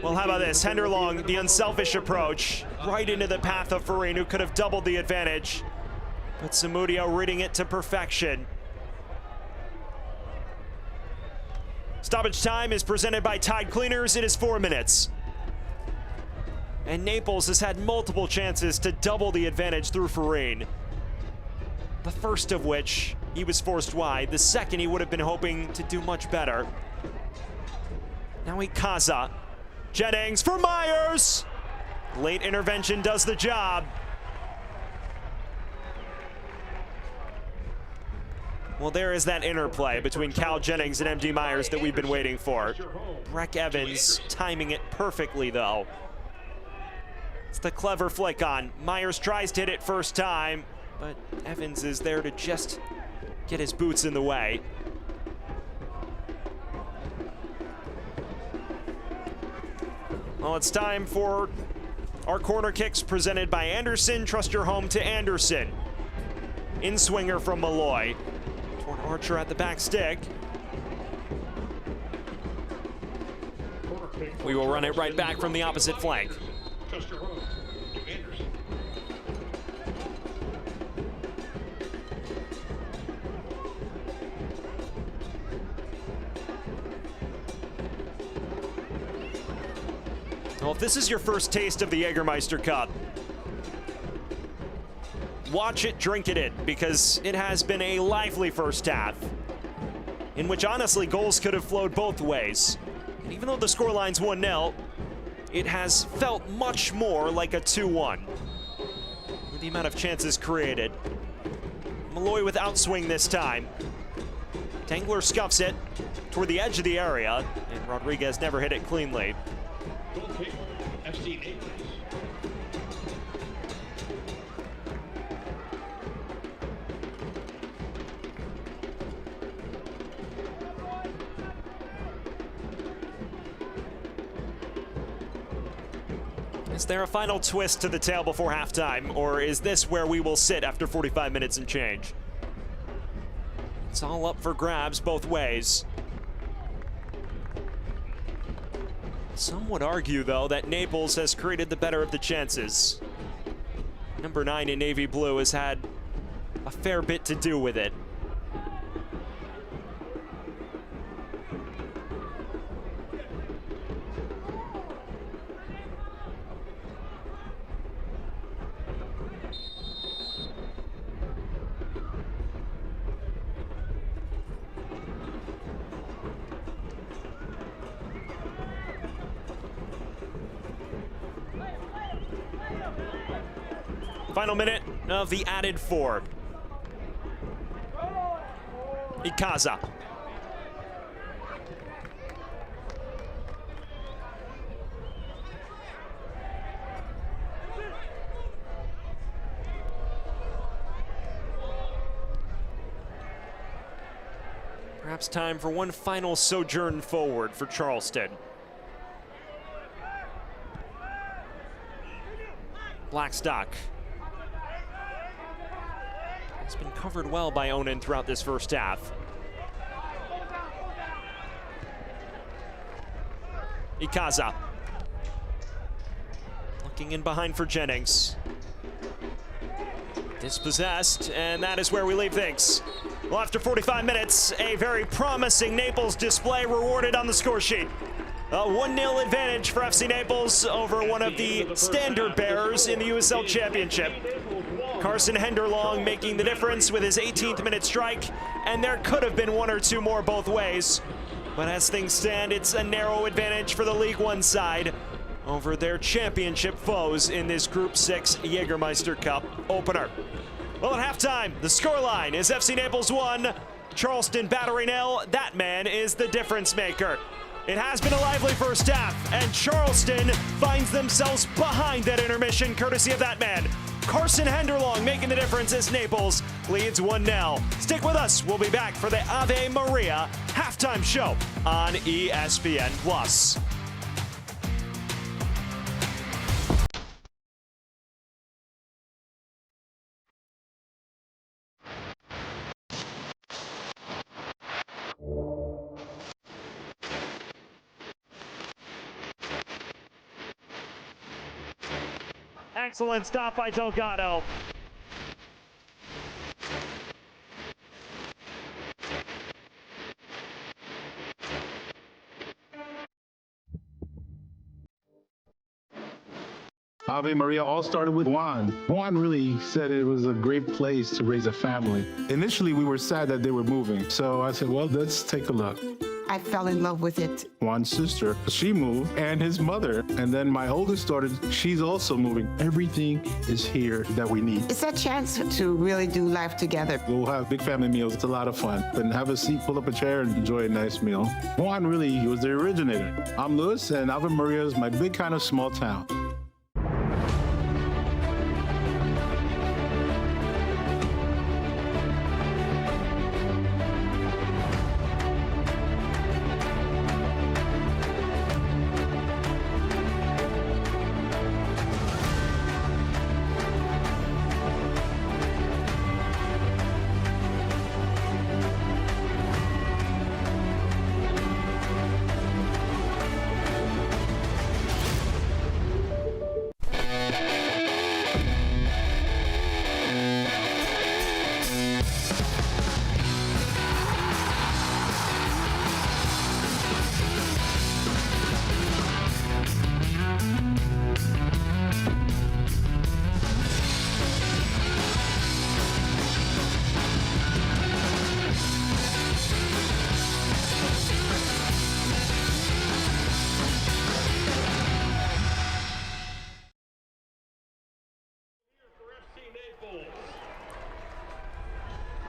Well, how about this? Henderlong, the unselfish approach, right into the path of Farine, who could have doubled the advantage. But Zamudio reading it to perfection. Stoppage time is presented by Tide Cleaners. It is 4 minutes. And Naples has had multiple chances to double the advantage through Farine. The first of which he was forced wide. The second he would have been hoping to do much better. Now Ikaza. Jennings for Myers. Late intervention does the job. Well, there is that interplay between Cal Jennings and MD Myers that we've been waiting for. Breck Evans timing it perfectly, though. It's the clever flick on. Myers tries to hit it first time, but Evans is there to just get his boots in the way. Well, it's time for our corner kicks presented by Anderson. Trust your home to Anderson. In swinger from Malloy. Toward Archer at the back stick. We will run it right back from the opposite flank. Trust your home to Anderson. Well, if this is your first taste of the Jägermeister Cup, watch it, drink it in, because it has been a lively first half, in which honestly goals could have flowed both ways. And even though the scoreline's 1-0, it has felt much more like a 2-1 with the amount of chances created. Malloy with outswing this time. Tangler scuffs it toward the edge of the area, and Rodriguez never hit it cleanly. Goal kick, FC Naples. Is there a final twist to the tale before halftime, or is this where we will sit after 45 minutes and change? It's all up for grabs both ways. Some would argue, though, that Naples has created the better of the chances. Number 9 in navy blue has had a fair bit to do with it. Final minute of the added 4. Ikaza. Perhaps time for one final sojourn forward for Charleston. Blackstock. It's been covered well by Onan throughout this first half. Ikaza. Looking in behind for Jennings. Dispossessed, and that is where we leave things. Well, after 45 minutes, a very promising Naples display rewarded on the score sheet. A 1-0 advantage for FC Naples over one of the standard bearers in the USL Championship. Carson Henderlong making the difference with his 18th minute strike, and there could have been one or two more both ways. But as things stand, it's a narrow advantage for the League One side over their championship foes in this Group 6 Jägermeister Cup opener. Well, at halftime, the scoreline is FC Naples 1, Charleston Battery 0. That man is the difference maker. It has been a lively first half, and Charleston finds themselves behind that intermission, courtesy of that man. Carson Henderlong making the difference as Naples leads 1-0. Stick with us. We'll be back for the Ave Maria halftime show on ESPN+. Excellent stop by Delgado. Ave Maria all started with Juan. Juan really said it was a great place to raise a family. Initially, we were sad that they were moving. So I said, well, let's take a look. I fell in love with it. Juan's sister, she moved, and his mother. And then my oldest daughter, she's also moving. Everything is here that we need. It's a chance to really do life together. We'll have big family meals. It's a lot of fun. And have a seat, pull up a chair, and enjoy a nice meal. Juan really was the originator. I'm Louis, and Ave Maria is my big kind of small town.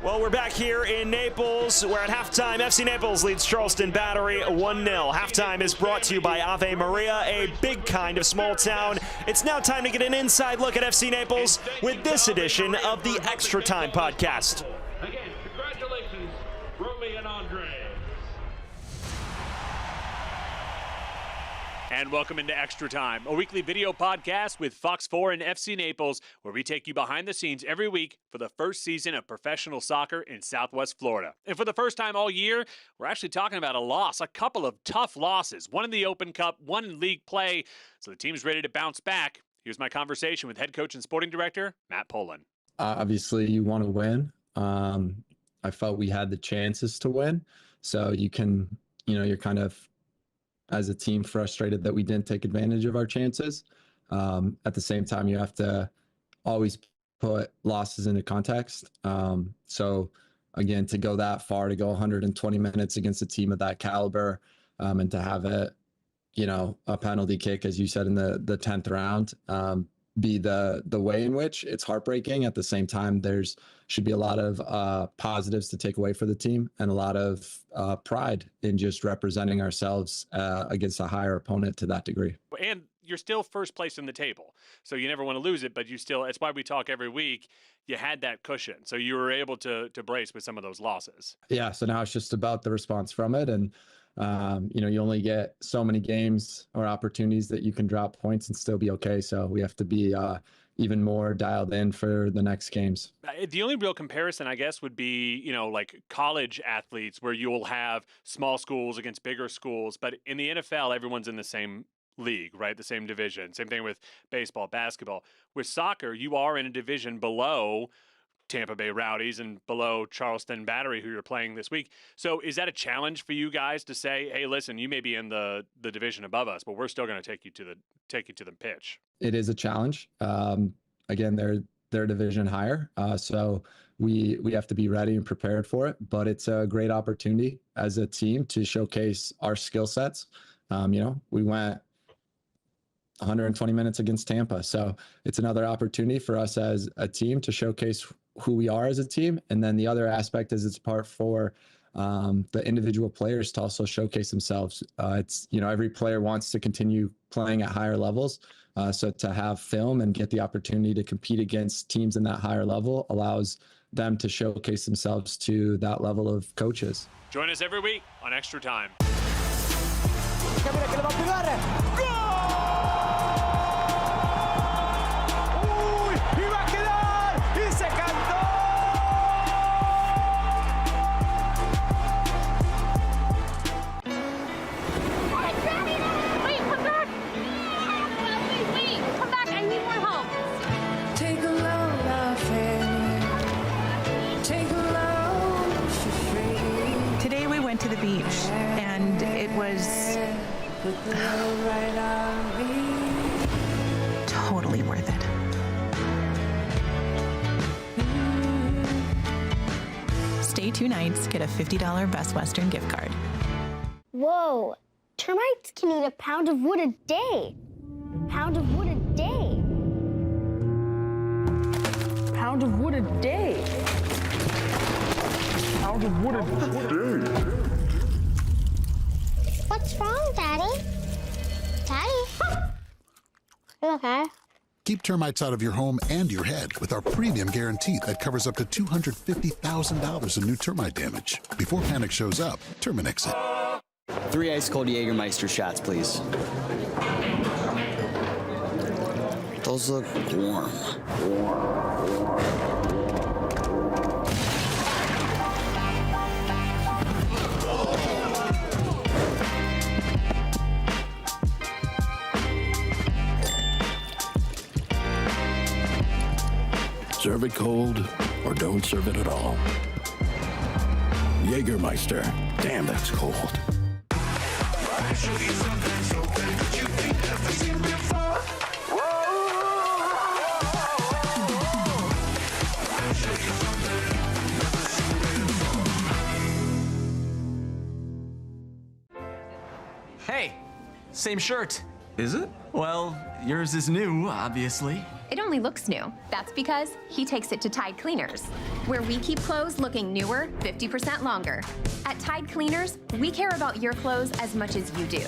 Well, we're back here in Naples, where at halftime, FC Naples leads Charleston Battery 1-0. Halftime is brought to you by Ave Maria, a big kind of small town. It's now time to get an inside look at FC Naples with this edition of the Extra Time podcast. Again, congratulations, Romy and Andre. And welcome into Extra Time, a weekly video podcast with Fox 4 and FC Naples, where we take you behind the scenes every week for the first season of professional soccer in Southwest Florida. And for the first time all year, we're actually talking about a loss, a couple of tough losses, one in the Open Cup, one in league play, so the team's ready to bounce back. Here's my conversation with head coach and sporting director, Matt Poland. Obviously, you want to win. I felt we had the chances to win, so you can, you're kind of, as a team, frustrated that we didn't take advantage of our chances. At the same time, you have to always put losses into context. So again, to go that far, to go 120 minutes against a team of that caliber, and to have it, a penalty kick, as you said, in the 10th round, be the way in which it's heartbreaking. At the same time, should be a lot of positives to take away for the team, and a lot of pride in just representing ourselves against a higher opponent to that degree. And you're still first place in the table, so you never want to lose it, but it's why we talk every week. You had that cushion, so you were able to brace with some of those losses. Yeah, so now it's just about the response from it, and you only get so many games or opportunities that you can drop points and still be okay. So we have to be even more dialed in for the next games. The only real comparison, I guess, would be, like college athletes, where you'll have small schools against bigger schools. But in the NFL, everyone's in the same league, right? The same division. Same thing with baseball, basketball. With soccer, you are in a division below Tampa Bay Rowdies and below Charleston Battery, who you're playing this week. So is that a challenge for you guys to say, hey, listen, you may be in the division above us, but we're still going to take you to the pitch? It is a challenge. Again, they're a division higher, so we have to be ready and prepared for it. But it's a great opportunity as a team to showcase our skill sets. We went 120 minutes against Tampa, so it's another opportunity for us as a team to showcase who we are as a team. And then the other aspect is it's part for the individual players to also showcase themselves. It's, every player wants to continue playing at higher levels. So to have film and get the opportunity to compete against teams in that higher level allows them to showcase themselves to that level of coaches. Join us every week on Extra Time. Today we went to the beach and it was totally worth it. Stay 2 nights, get a $50 Best Western gift card. Whoa, termites can eat a pound of wood a day. Pound of wood a day. Pound of wood a day. Pound of wood a day. What's wrong, Daddy? Daddy? You okay? Keep termites out of your home and your head with our premium guarantee that covers up to $250,000 in new termite damage. Before panic shows up, Terminix it. 3 ice-cold Jägermeister shots, please. Those look warm. Serve it cold or don't serve it at all. Jägermeister. Damn, that's cold. Hey, same shirt. Is it? Well, yours is new, obviously. It only looks new. That's because he takes it to Tide Cleaners, where we keep clothes looking newer 50% longer. At Tide Cleaners, we care about your clothes as much as you do.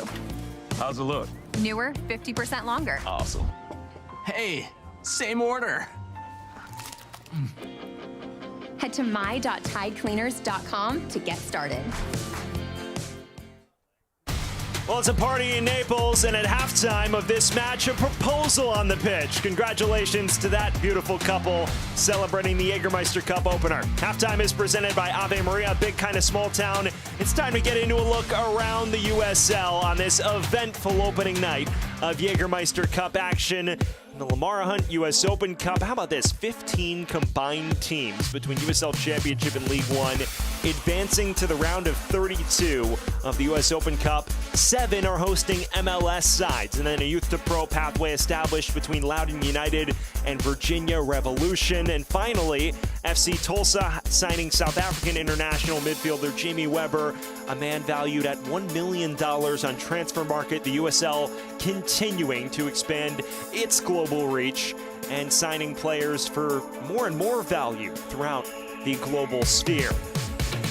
How's it look? Newer 50% longer. Awesome. Hey, same order. Head to my.tidecleaners.com to get started. Well, it's a party in Naples, and at halftime of this match, a proposal on the pitch. Congratulations to that beautiful couple celebrating the Jägermeister Cup opener. Halftime is presented by Ave Maria, big kind of small town. It's time to get into a look around the USL on this eventful opening night of Jägermeister Cup action. The Lamar Hunt U.S. Open Cup. How about this? 15 combined teams between USL Championship and League One advancing to the round of 32 of the U.S. Open Cup. 7 are hosting MLS sides, and then a youth to pro pathway established between Loudoun United and Virginia Revolution. And finally, FC Tulsa signing South African international midfielder Jamie Weber, a man valued at $1 million on transfer market. The USL continuing to expand its global reach and signing players for more and more value throughout the global sphere.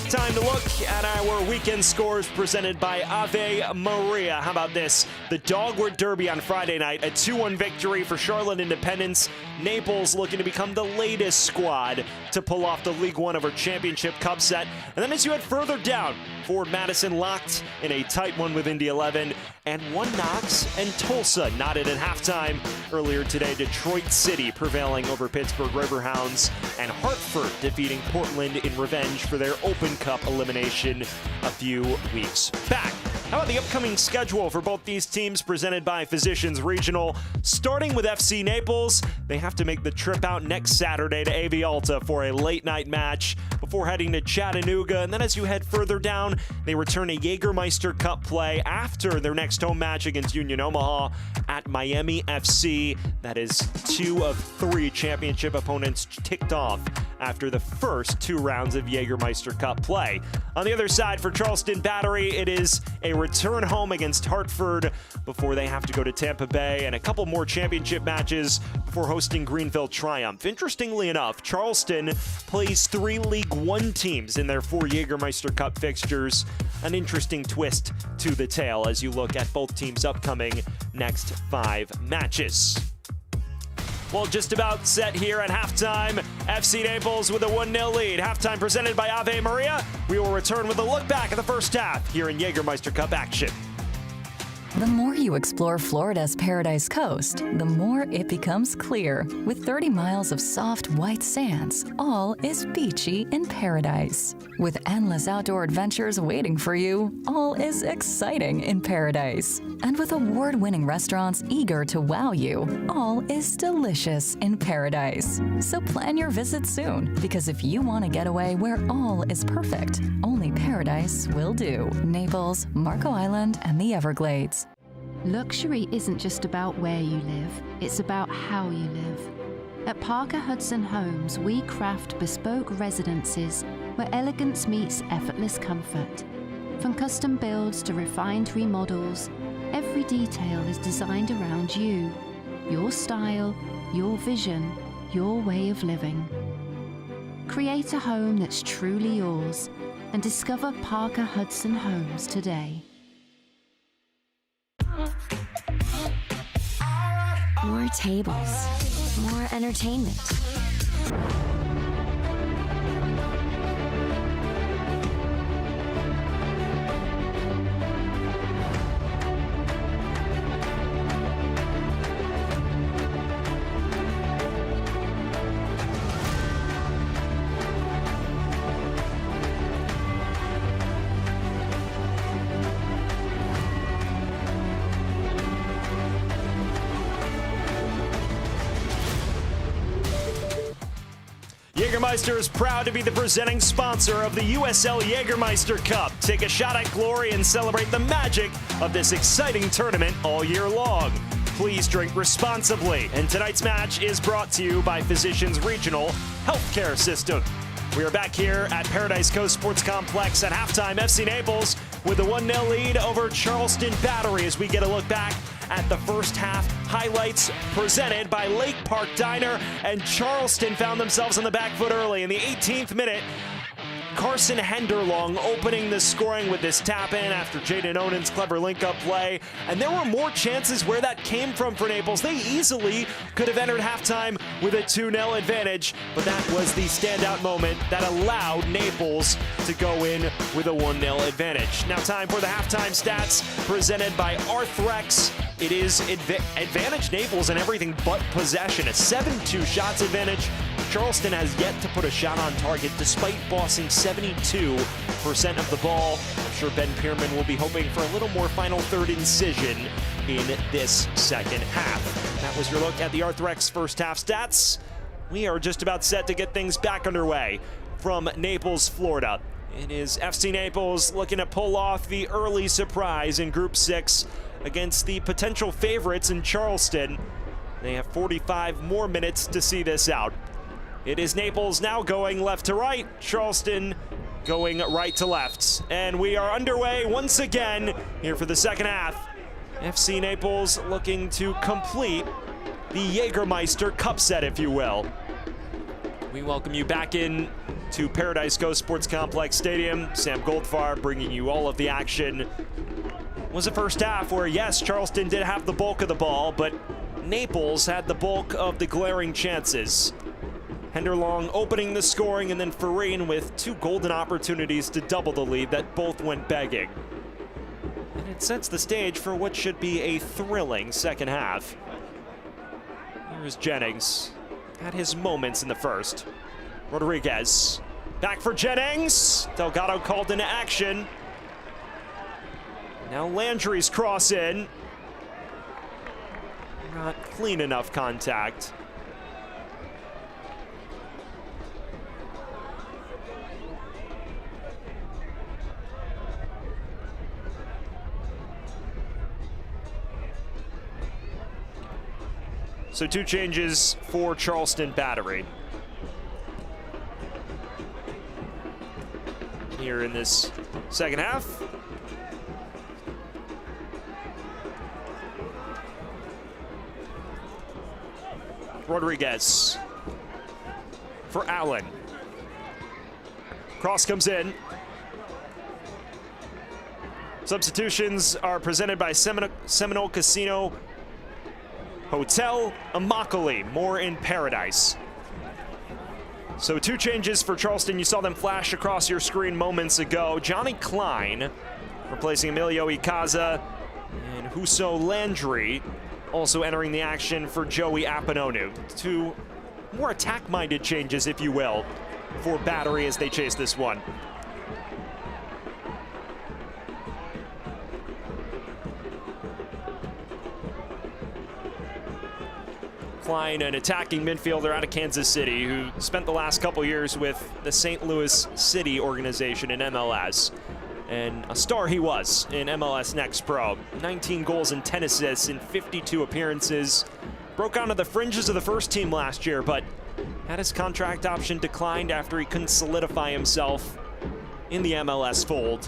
Time to look at our weekend scores presented by Ave Maria. How about this? The Dogwood Derby on Friday night, a 2-1 victory for Charlotte Independence. Naples looking to become the latest squad to pull off the League One over Championship Cup set. And then as you head further down, Ford Madison locked in a tight one with Indy 11, and 1 Knox and Tulsa knotted at halftime. Earlier today, Detroit City prevailing over Pittsburgh Riverhounds, and Hartford defeating Portland in revenge for their Open Cup elimination a few weeks back. How about the upcoming schedule for both these teams presented by Physicians Regional? Starting with FC Naples, they have to make the trip out next Saturday to AV Alta for a late night match before heading to Chattanooga. And then as you head further down, they return a Jägermeister Cup play after their next home match against Union Omaha at Miami FC. That is 2 of 3 championship opponents ticked off after the first 2 rounds of Jägermeister Cup play. On the other side for Charleston Battery, it is a return home against Hartford before they have to go to Tampa Bay, and a couple more championship matches before hosting Greenville Triumph. Interestingly enough, Charleston plays 3 League One teams in their 4 Jägermeister Cup fixtures. An interesting twist to the tale as you look at both teams' upcoming next 5 matches. Well, just about set here at halftime. FC Naples with a 1-0 lead. Halftime presented by Ave Maria. We will return with a look back at the first half here in Jägermeister Cup action. The more you explore Florida's Paradise Coast, the more it becomes clear. With 30 miles of soft, white sands, all is beachy in paradise. With endless outdoor adventures waiting for you, all is exciting in paradise. And with award-winning restaurants eager to wow you, all is delicious in paradise. So plan your visit soon, because if you want a getaway where all is perfect, only paradise will do. Naples, Marco Island, and the Everglades. Luxury isn't just about where you live, it's about how you live. At Parker Hudson Homes, we craft bespoke residences where elegance meets effortless comfort. From custom builds to refined remodels, every detail is designed around you, your style, your vision, your way of living. Create a home that's truly yours and discover Parker Hudson Homes today. More tables, more entertainment. Jägermeister is proud to be the presenting sponsor of the USL Jägermeister Cup. Take a shot at glory and celebrate the magic of this exciting tournament all year long. Please drink responsibly. And tonight's match is brought to you by Physicians Regional Healthcare System. We are back here at Paradise Coast Sports Complex at halftime. FC Naples with a 1-0 lead over Charleston Battery as we get a look back at the first half highlights presented by Lake Park Diner, and Charleston found themselves on the back foot early in the 18th minute. Carson Henderlong opening the scoring with this tap-in after Jaden Onan's clever link-up play. And there were more chances where that came from for Naples. They easily could have entered halftime with a 2-0 advantage, but that was the standout moment that allowed Naples to go in with a 1-0 advantage. Now time for the halftime stats presented by Arthrex. It is advantage Naples in everything but possession. A 7-2 shots advantage. Charleston has yet to put a shot on target despite bossing 72% of the ball. I'm sure Ben Pierman will be hoping for a little more final third incision in this second half. That was your look at the Arthrex first half stats. We are just about set to get things back underway from Naples, Florida. It is FC Naples looking to pull off the early surprise in Group 6 against the potential favorites in Charleston. They have 45 more minutes to see this out. It is Naples now going left to right, Charleston going right to left. And we are underway once again here for the second half. FC Naples looking to complete the Jägermeister Cup set, if you will. We welcome you back in to Paradise Coast Sports Complex Stadium. Sam Goldfarb bringing you all of the action. It was a first half where, yes, Charleston did have the bulk of the ball, but Naples had the bulk of the glaring chances. Henderlong opening the scoring, and then Farine with 2 golden opportunities to double the lead that both went begging. And it sets the stage for what should be a thrilling second half. Here's Jennings. Had his moments in the first. Rodriguez. Back for Jennings. Delgado called into action. Now Landry's cross in. Not clean enough contact. So 2 changes for Charleston Battery. here in this second half. Rodriguez for Allen. Cross comes in. Substitutions are presented by Seminole Casino Hotel Immokalee, more in Paradise. So 2 changes for Charleston. You saw them flash across your screen moments ago. Johnny Klein replacing Emilio Ikaza, and Huso Landry also entering the action for Joey Apononu. 2 more attack-minded changes, if you will, for Battery as they chase this one. Klein, an attacking midfielder out of Kansas City who spent the last couple years with the St. Louis City organization in MLS. And a star he was in MLS Next Pro. 19 goals and 10 assists in 52 appearances. Broke onto the fringes of the first team last year, but had his contract option declined after he couldn't solidify himself in the MLS fold.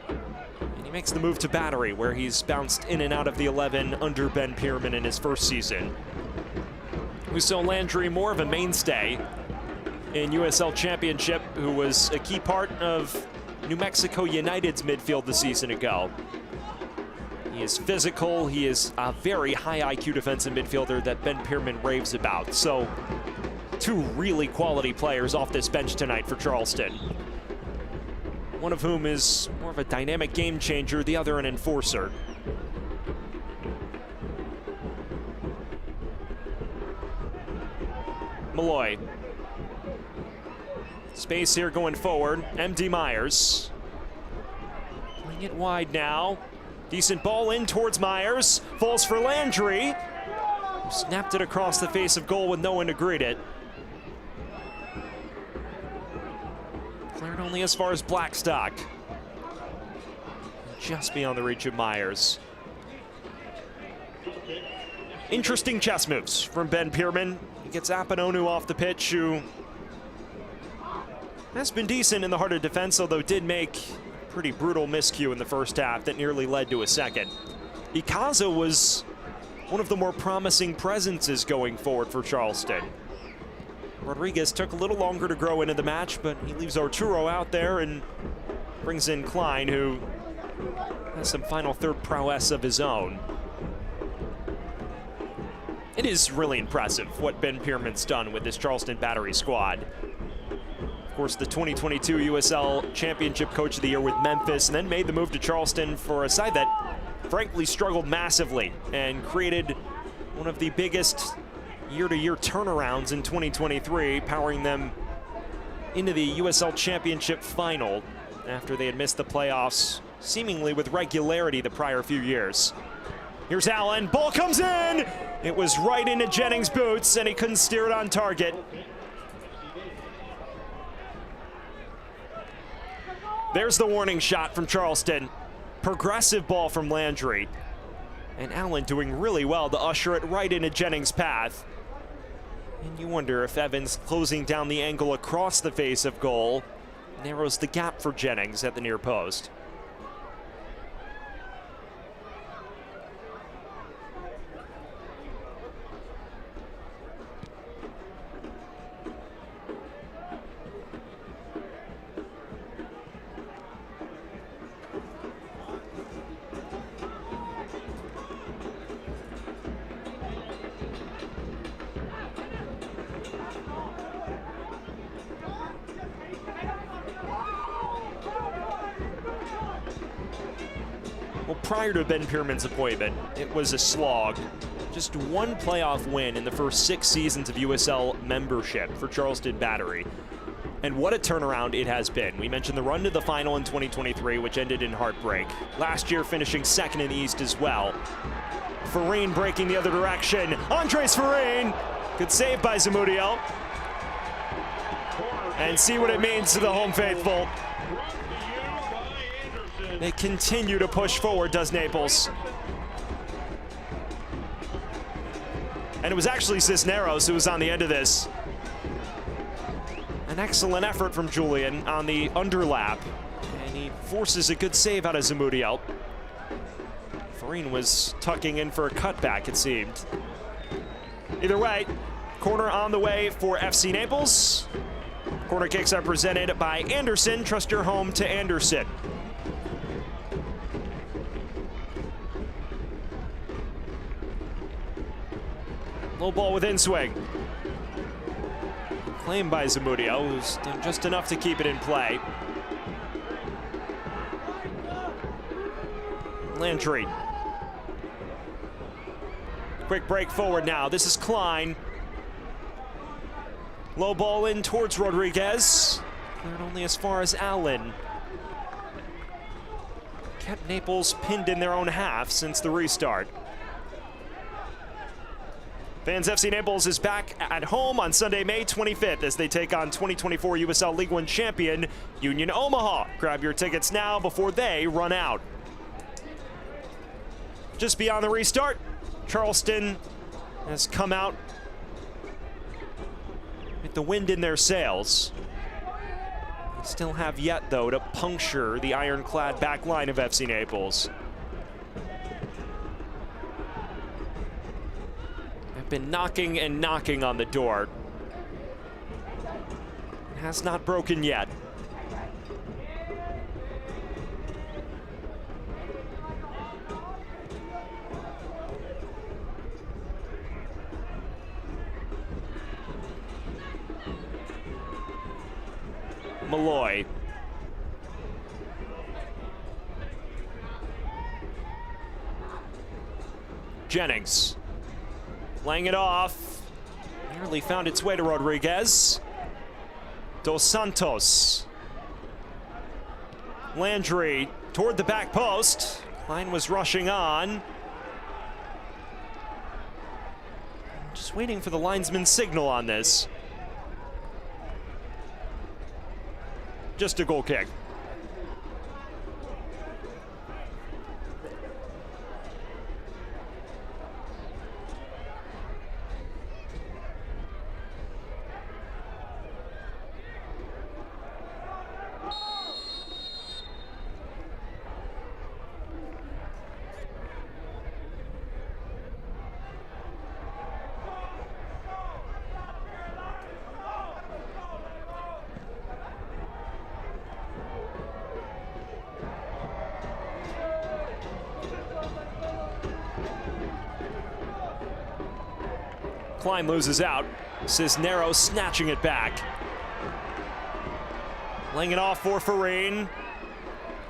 And he makes the move to Battery, where he's bounced in and out of the 11 under Ben Pierman in his first season. Huso Landry, more of a mainstay in USL Championship, who was a key part of New Mexico United's midfield the season ago. He is physical. He is a very high IQ defensive midfielder that Ben Pierman raves about. So 2 really quality players off this bench tonight for Charleston. One of whom is more of a dynamic game changer, the other an enforcer. Malloy. Space here going forward. MD Myers. Playing it wide now. Decent ball in towards Myers. Falls for Landry. Who snapped it across the face of goal with no one to greet it. Cleared only as far as Blackstock. Just beyond the reach of Myers. Interesting chess moves from Ben Pierman. He gets Apononu off the pitch, who has been decent in the heart of defense, although did make a pretty brutal miscue in the first half that nearly led to a second. Ikaza was one of the more promising presences going forward for Charleston. Rodriguez took a little longer to grow into the match, but he leaves Arturo out there and brings in Klein, who has some final third prowess of his own. It is really impressive what Ben Pierman's done with this Charleston Battery squad. Of course, the 2022 USL Championship Coach of the Year with Memphis, and then made the move to Charleston for a side that frankly struggled massively and created one of the biggest year-to-year turnarounds in 2023, powering them into the USL Championship final after they had missed the playoffs seemingly with regularity the prior few years. Here's Allen, ball comes in! It was right into Jennings' boots, and he couldn't steer it on target. There's the warning shot from Charleston. Progressive ball from Landry. And Allen doing really well to usher it right into Jennings' path. And you wonder if Evans closing down the angle across the face of goal narrows the gap for Jennings at the near post. Well, prior to Ben Pierman's appointment, it was a slog. Just 1 playoff win in the first 6 seasons of USL membership for Charleston Battery. And what a turnaround it has been. We mentioned the run to the final in 2023, which ended in heartbreak. Last year, finishing second in the East as well. Farine breaking the other direction. Andres Farine. Good save by Zamudio. And see what it means to the home faithful. They continue to push forward, does Naples. And it was actually Cisneros who was on the end of this. An excellent effort from Julian on the underlap. he forces a good save out of Zamudio. Farine was tucking in for a cutback, it seemed. Either way, corner on the way for FC Naples. Corner kicks are presented by Anderson. Trust your home to Anderson. Low ball within swing. Claimed by Zamudio, who's done just enough to keep it in play. Landry. Quick break forward now. This is Klein. Low ball in towards Rodriguez. Cleared only as far as Allen. Kept Naples pinned in their own half since the restart. Fans, FC Naples is back at home on Sunday, May 25th as they take on 2024 USL League One champion Union Omaha. Grab your tickets now before they run out. Just beyond the restart, Charleston has come out with the wind in their sails. They still have yet, though, to puncture the ironclad back line of FC Naples. They've been knocking and knocking on the door. It has not broken yet. Malloy. Jennings. Laying it off. Nearly found its way to Rodriguez. Dos Santos. Landry toward the back post. Klein was rushing on. Just waiting for the linesman's signal on this. Just a goal kick. Klein loses out. Cisneros snatching it back. Laying it off for Farine.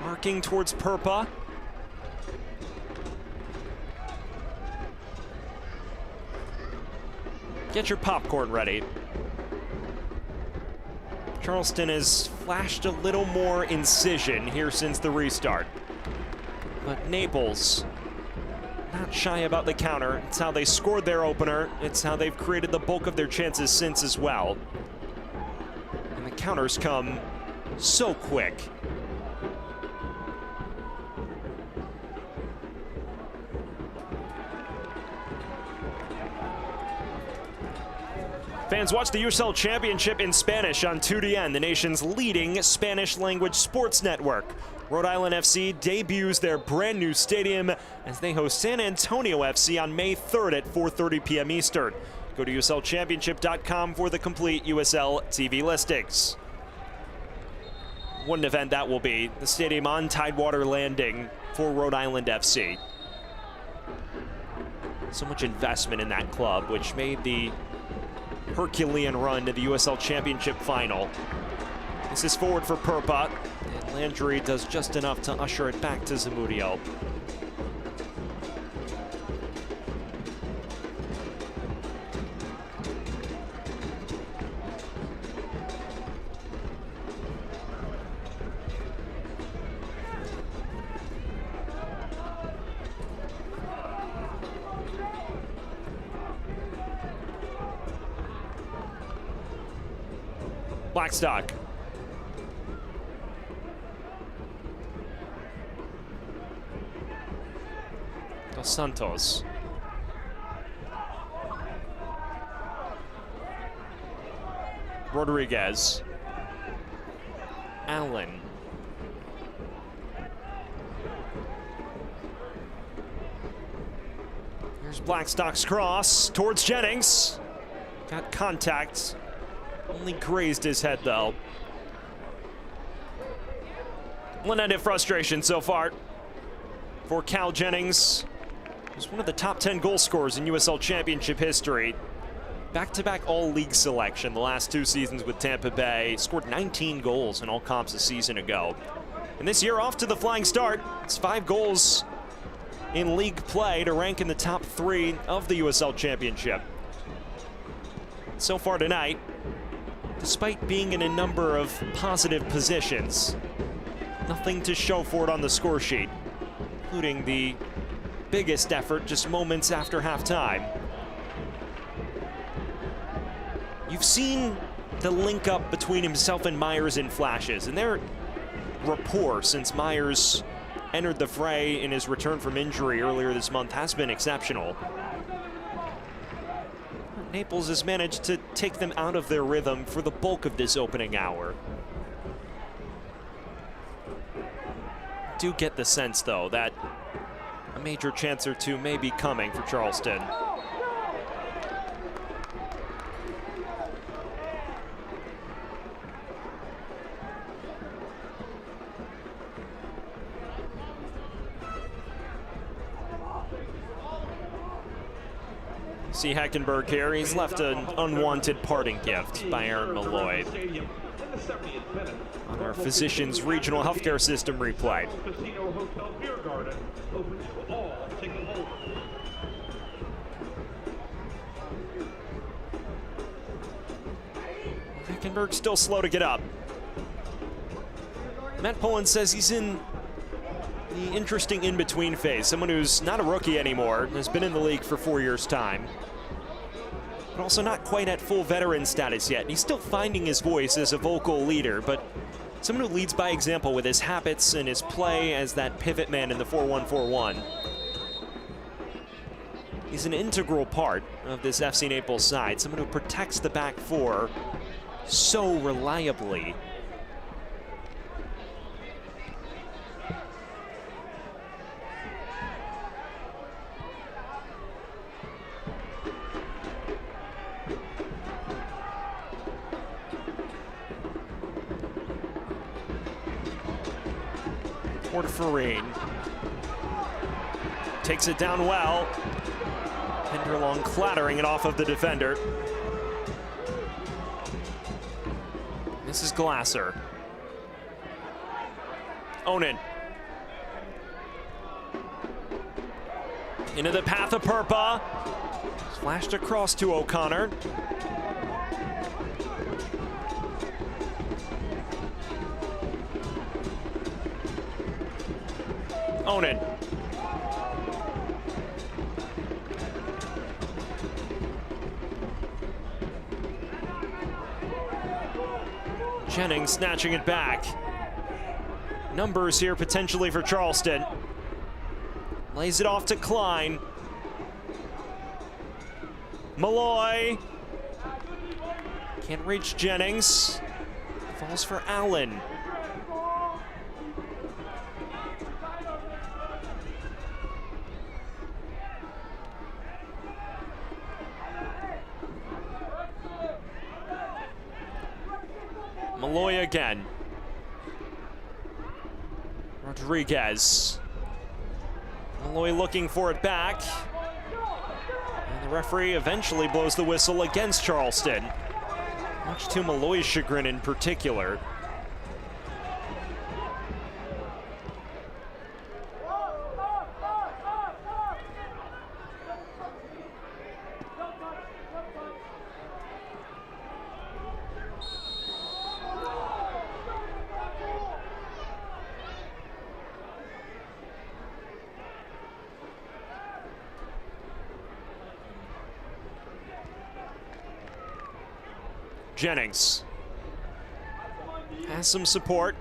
Marking towards Perpa. Get your popcorn ready. Charleston has flashed a little more incision here since the restart. But Naples, not shy about the counter. It's how they scored their opener. It's how they've created the bulk of their chances since as well. And the counters come so quick. Fans, watch the USL Championship in Spanish on 2DN, the nation's leading Spanish-language sports network. Rhode Island FC debuts their brand new stadium as they host San Antonio FC on May 3rd at 4:30 p.m. Eastern. Go to uslchampionship.com for the complete USL TV listings. What an event that will be. The stadium on Tidewater Landing for Rhode Island FC. So much investment in that club, which made the Herculean run to the USL Championship final. This is forward for Perpa, and Landry does just enough to usher it back to Zamudio. Blackstock. Dos Santos. Rodriguez. Allen. Blackstock's cross towards Jennings. Got contact. Only grazed his head, though. One-ended frustration so far for Cal Jennings. He's one of the top 10 goal scorers in USL Championship history. Back-to-back all-league selection the last 2 seasons with Tampa Bay. Scored 19 goals in all comps a season ago. And this year off to the flying start. It's 5 goals in league play to rank in the top 3 of the USL Championship. So far tonight, despite being in a number of positive positions, nothing to show for it on the score sheet, including the biggest effort just moments after halftime. You've seen the link up between himself and Myers in flashes, and their rapport since Myers entered the fray in his return from injury earlier this month has been exceptional. Naples has managed to take them out of their rhythm for the bulk of this opening hour. Do get the sense, though, that a major chance or two may be coming for Charleston. See Heckenberg here. He's left an unwanted parting gift by Aaron Malloy on our Physicians Regional Healthcare System replay. Heckenberg still slow to get up. Matt Pullen says he's in the interesting in-between phase. Someone who's not a rookie anymore, has been in the league for 4 years' time, but also not quite at full veteran status yet. And he's still finding his voice as a vocal leader, but someone who leads by example with his habits and his play as that pivot man in the 4-1-4-1. He's an integral part of this FC Naples side, someone who protects the back four so reliably. Portferine takes it down well. Henderlong clattering it off of the defender. This is Glasser. Onan. Into the path of Purpa. Flashed across to O'Connor. Onan. Jennings snatching it back. Numbers here potentially for Charleston. Lays it off to Klein. Malloy. Can't reach Jennings. Falls for Allen. Malloy again. Rodriguez. Malloy looking for it back. And the referee eventually blows the whistle against Charleston. Much to Malloy's chagrin in particular. Jennings has some support.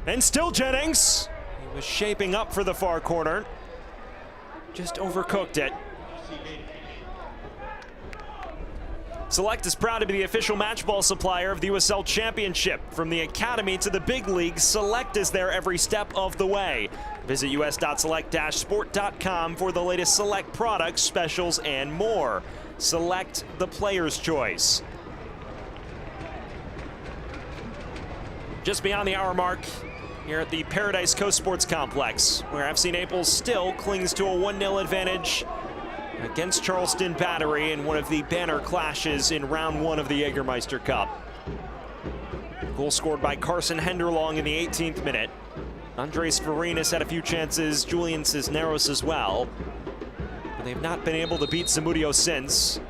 And still Jennings. He was shaping up for the far corner. Just overcooked it. Select is proud to be the official match ball supplier of the USL Championship. From the Academy to the big leagues, Select is there every step of the way. Visit us.select-sport.com for the latest Select products, specials, and more. Select, the player's choice. Just beyond the hour mark, here at the Paradise Coast Sports Complex, where FC Naples still clings to a 1-0 advantage against Charleston Battery in one of the banner clashes in round 1 of the Jägermeister Cup. Goal scored by Carson Henderlong in the 18th minute. Andres Farinas had a few chances, Julian Cisneros as well. But they've not been able to beat Zamudio since.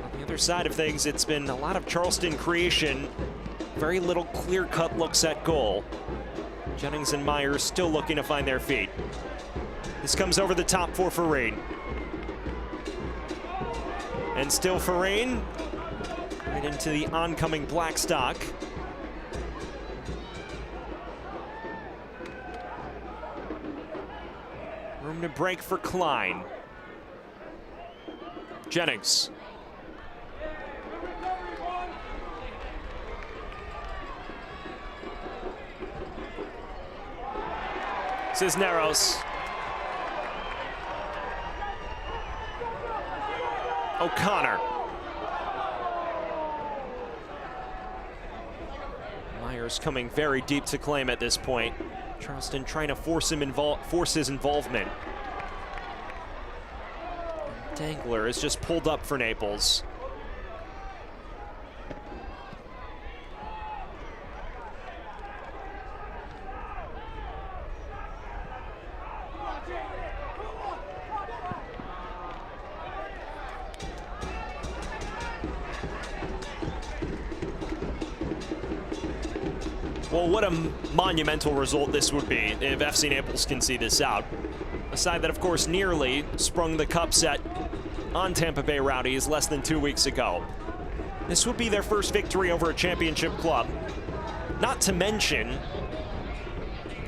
On the other side of things, it's been a lot of Charleston creation, very little clear-cut looks at goal. Jennings and Myers still looking to find their feet. This comes over the top for Farine. And still Farine, right into the oncoming Blackstock. Room to break for Klein. Jennings. Cisneros. O'Connor. Myers coming very deep to claim at this point. Charleston trying to force his involvement. Dangler is just pulled up for Naples. Well, what a monumental result this would be if FC Naples can see this out. A side that, of course, nearly sprung the cup set on Tampa Bay Rowdies less than 2 weeks ago. This would be their first victory over a championship club. Not to mention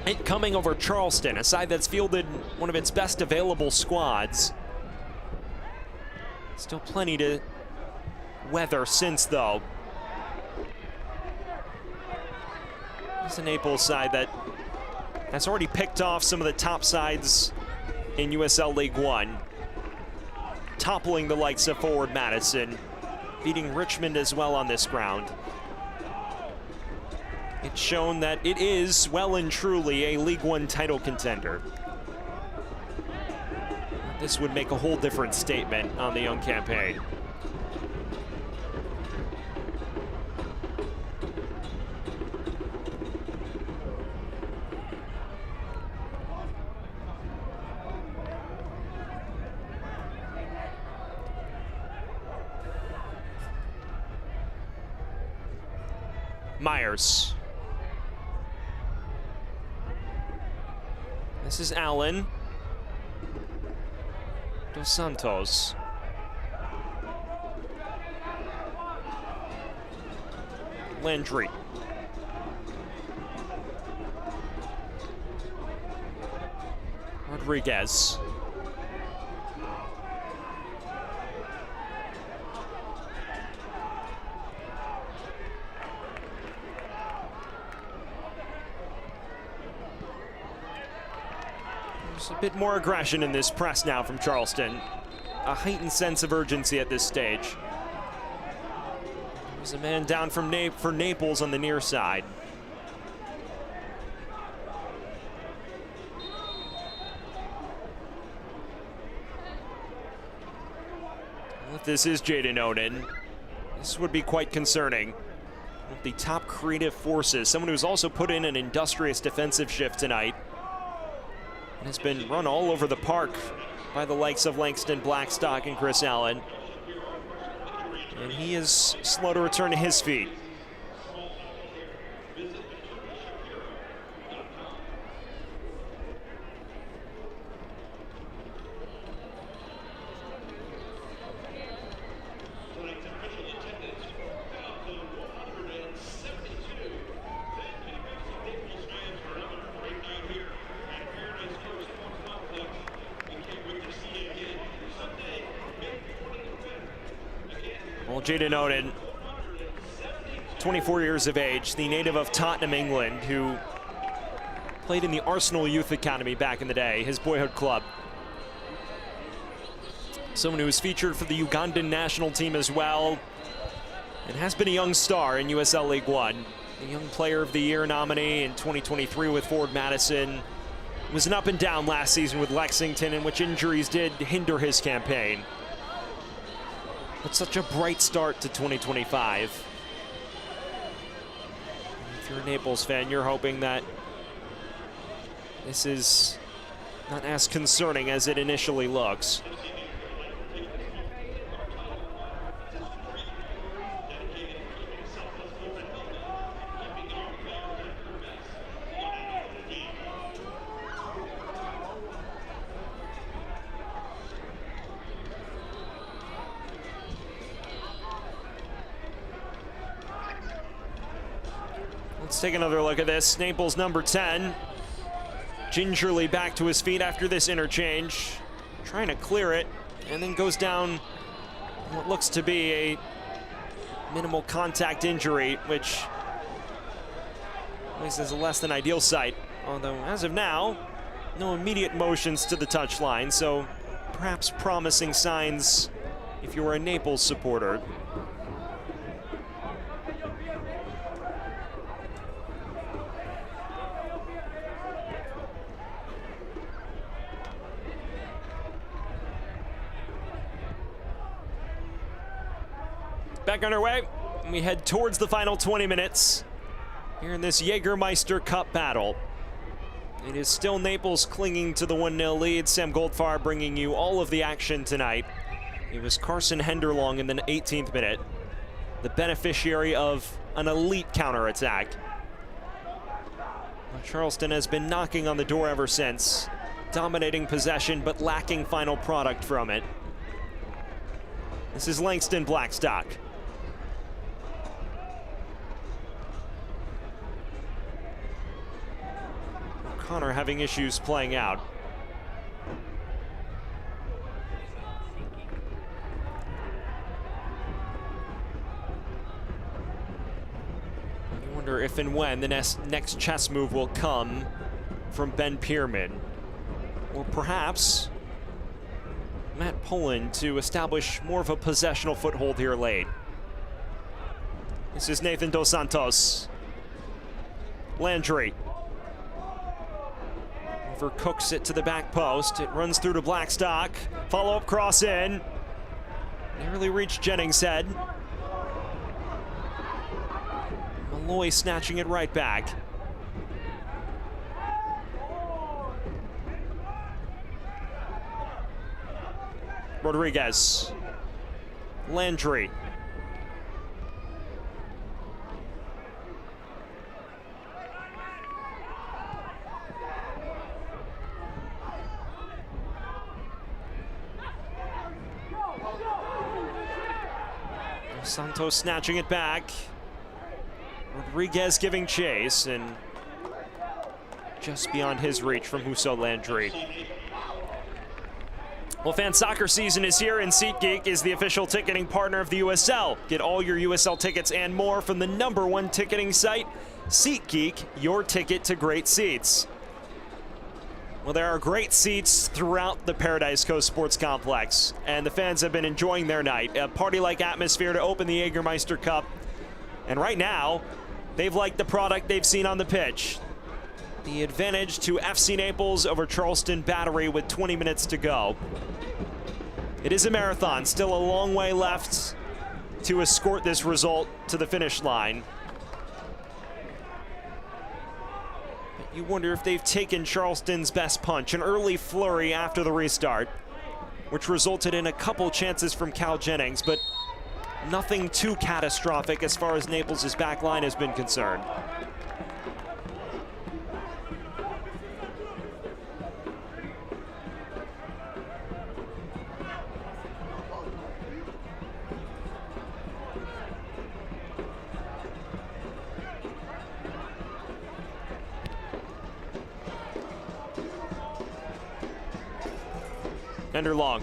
it coming over Charleston, a side that's fielded one of its best available squads. Still plenty to weather since, though. It's a Naples side that has already picked off some of the top sides in USL League One, toppling the likes of Forward Madison, beating Richmond as well on this ground. It's shown that it is well and truly a League One title contender. This would make a whole different statement on the young campaign. Myers. This is Allen. Dos Santos. Landry. Rodriguez. There's a bit more aggression in this press now from Charleston. A heightened sense of urgency at this stage. There's a man down for Naples on the near side. Well, if this is Jaden Oden, this would be quite concerning. One of the top creative forces, someone who's also put in an industrious defensive shift tonight. And has been run all over the park by the likes of Langston Blackstock and Chris Allen. And he is slow to return to his feet. Well, Jaden Oden, 24 years of age, the native of Tottenham, England, who played in the Arsenal Youth Academy back in the day, his boyhood club. Someone who was featured for the Ugandan national team as well, and has been a young star in USL League One. A Young Player of the Year nominee in 2023 with Forward Madison. Was an up and down last season with Lexington, in which injuries did hinder his campaign. But such a bright start to 2025. If you're a Naples fan, you're hoping that this is not as concerning as it initially looks. Let's take another look at this. Naples number 10, gingerly back to his feet after this interchange, trying to clear it, and then goes down what looks to be a minimal contact injury, which at least is a less than ideal sight. Although, as of now, no immediate motions to the touchline, so perhaps promising signs if you were a Naples supporter. Back underway, and we head towards the final 20 minutes here in this Jägermeister Cup battle. It is still Naples clinging to the 1-0 lead. Sam Goldfarb bringing you all of the action tonight. It was Carson Henderlong in the 18th minute, the beneficiary of an elite counterattack. Charleston has been knocking on the door ever since, dominating possession but lacking final product from it. This is Langston Blackstock. Connor having issues playing out. I wonder if and when the next chess move will come from Ben Pierman, or perhaps Matt Pullen to establish more of a possessional foothold here late. This is Nathan Dos Santos. Landry overcooks it to the back post. It runs through to Blackstock. Follow-up cross in. Nearly reached Jennings' head. Malloy snatching it right back. Rodriguez. Landry. Santos snatching it back. Rodriguez giving chase, and just beyond his reach from Husso Landry. Well, fan soccer season is here, and SeatGeek is the official ticketing partner of the USL. Get all your USL tickets and more from the #1 ticketing site, SeatGeek, your ticket to great seats. Well, there are great seats throughout the Paradise Coast Sports Complex, and the fans have been enjoying their night. A party-like atmosphere to open the Jägermeister Cup. And right now, they've liked the product they've seen on the pitch. The advantage to FC Naples over Charleston Battery with 20 minutes to go. It is a marathon, still a long way left to escort this result to the finish line. You wonder if they've taken Charleston's best punch, an early flurry after the restart, which resulted in a couple chances from Cal Jennings, but nothing too catastrophic as far as Naples' back line has been concerned. Henderlong.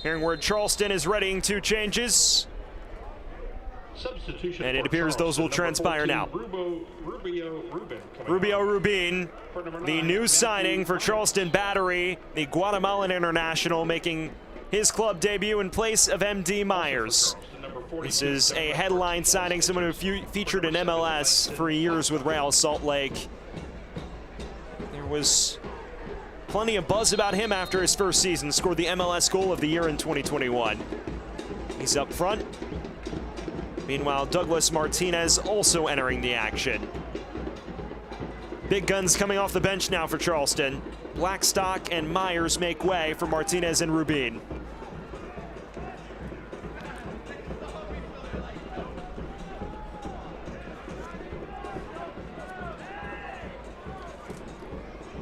Hearing word Charleston is readying 2 changes. Substitution And it for appears those will Charleston, transpire number now. 14, Rubio Rubin. Rubio Rubin, the new signing for Charleston Battery, the Guatemalan international, making his club debut in place of MD Myers. This is a headline signing, someone who featured in MLS for years with Real Salt Lake. There was plenty of buzz about him after his first season, scored the MLS goal of the year in 2021. He's up front. Meanwhile, Douglas Martinez also entering the action. Big guns coming off the bench now for Charleston. Blackstock and Myers make way for Martinez and Rubin.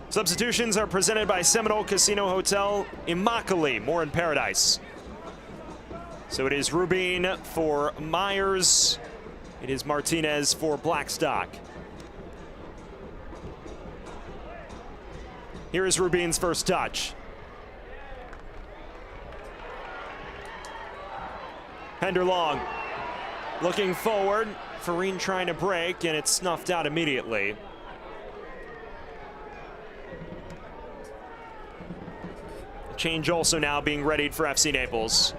Substitutions are presented by Seminole Casino Hotel Immokalee, more in Paradise. So it is Rubin for Myers. It is Martinez for Blackstock. Here is Rubin's first touch. Henderlong looking forward. Farine trying to break, and it's snuffed out immediately. Change also now being readied for FC Naples.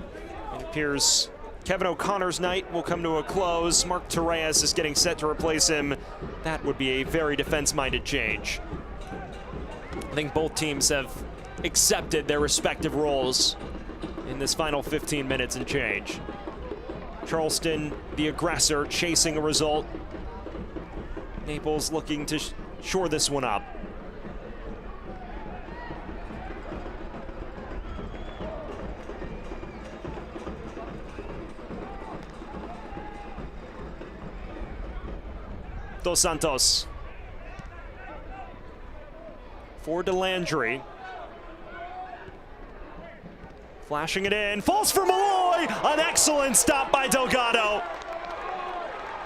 It appears Kevin O'Connor's night will come to a close. Mark Torres is getting set to replace him. That would be a very defense-minded change. I think both teams have accepted their respective roles in this final 15 minutes and change. Charleston, the aggressor, chasing a result. Naples looking to shore this one up. Dos Santos. For DeLandry. Flashing it in. Falls for Malloy. An excellent stop by Delgado.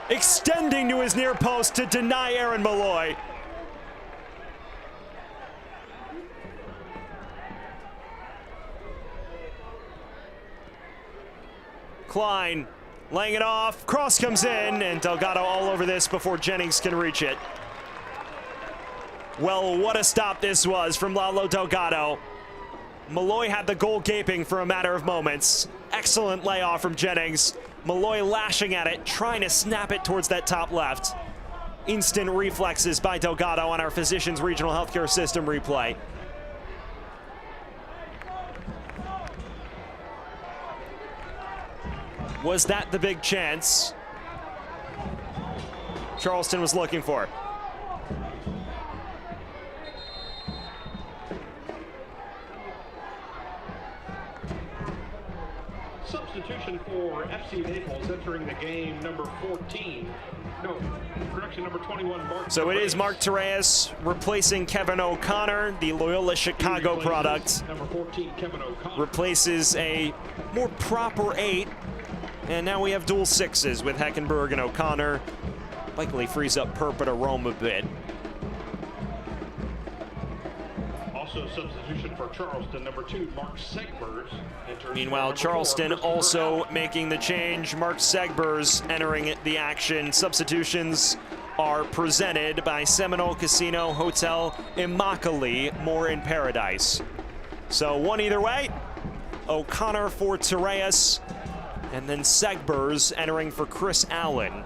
Extending to his near post to deny Aaron Malloy. Klein laying it off, cross comes in, and Delgado all over this before Jennings can reach it. Well, what a stop this was from Lalo Delgado. Malloy had the goal gaping for a matter of moments. Excellent layoff from Jennings. Malloy lashing at it, trying to snap it towards that top left. Instant reflexes by Delgado on our Physicians Regional Healthcare System replay. Was that the big chance Charleston was looking for? Substitution for FC Naples entering the game, number 14. No, correction, number 21, Mark. So it is Mark Torres replacing Kevin O'Connor, the Loyola Chicago product. Number 14, Kevin O'Connor. Replaces a more proper 8. And now we have dual 6s with Heckenberg and O'Connor. Likely frees up Perp and Rome a bit. Also substitution for Charleston, number 2, Mark Segbers. Meanwhile, Charleston also making the change. Mark Segbers entering the action. Substitutions are presented by Seminole Casino Hotel Immokalee, more in Paradise. So one either way. O'Connor for Torres. And then Segbers entering for Chris Allen.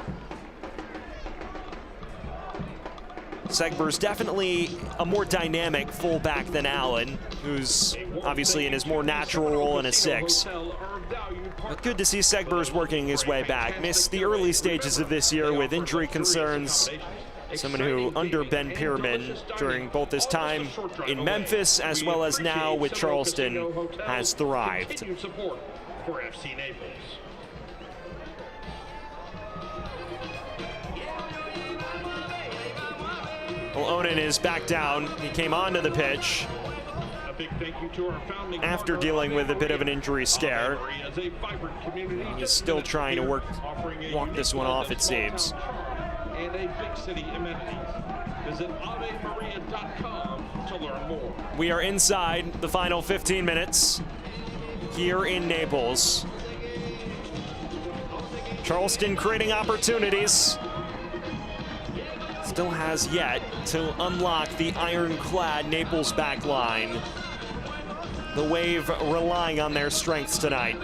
Segbers definitely a more dynamic fullback than Allen, who's obviously in his more natural role in a 6. But good to see Segbers working his way back. Missed the early stages of this year with injury concerns. Someone who, under Ben Pierman, during both his time in Memphis as well as now with Charleston, has thrived. For FC Naples. Well, Onan is back down. He came onto the pitch A big thank you to our founding after dealing with a bit of an injury scare. He's still trying to walk this one off, it seems. And a big city amenities. Visit AveMaria.com to learn more. We are inside the final 15 minutes. here in Naples. Charleston creating opportunities. Still has yet to unlock the ironclad Naples back line. The Wave relying on their strengths tonight.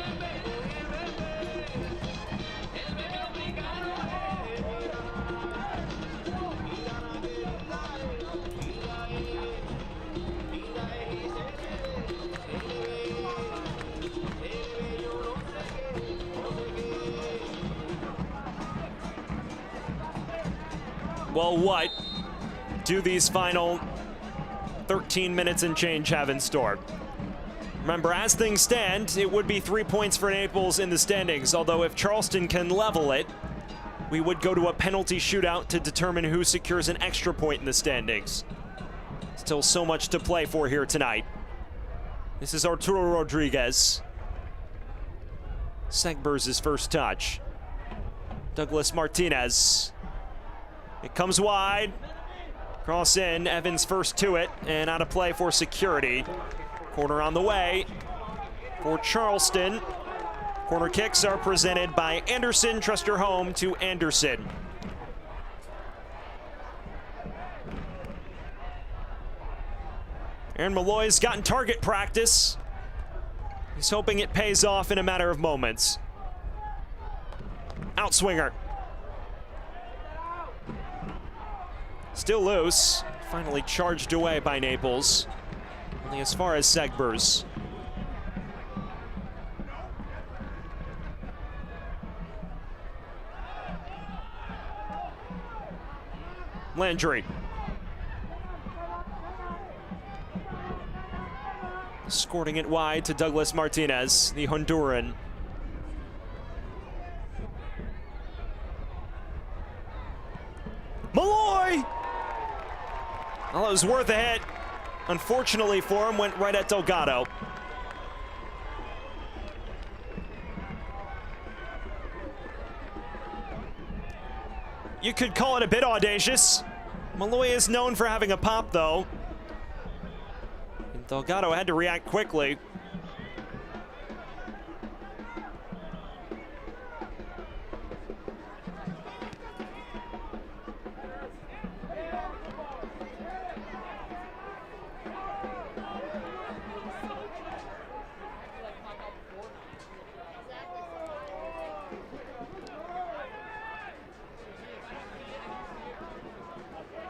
Well, what do these final 13 minutes and change have in store? Remember, as things stand, it would be 3 points for Naples in the standings, although if Charleston can level it, we would go to a penalty shootout to determine who secures an extra point in the standings. Still so much to play for here tonight. This is Arturo Rodriguez. Segber's first touch. Douglas Martinez. It comes wide. Cross in, Evans first to it, and out of play for security. Corner on the way for Charleston. Corner kicks are presented by Anderson. Trust your home to Anderson. Aaron Malloy's gotten target practice. He's hoping it pays off in a matter of moments. Outswinger. Still loose. Finally charged away by Naples. Only as far as Segber's. Landry. Escorting it wide to Douglas Martinez, the Honduran. Malloy! Well, it was worth a hit. Unfortunately for him, went right at Delgado. You could call it a bit audacious. Malloy is known for having a pop, though. And Delgado had to react quickly.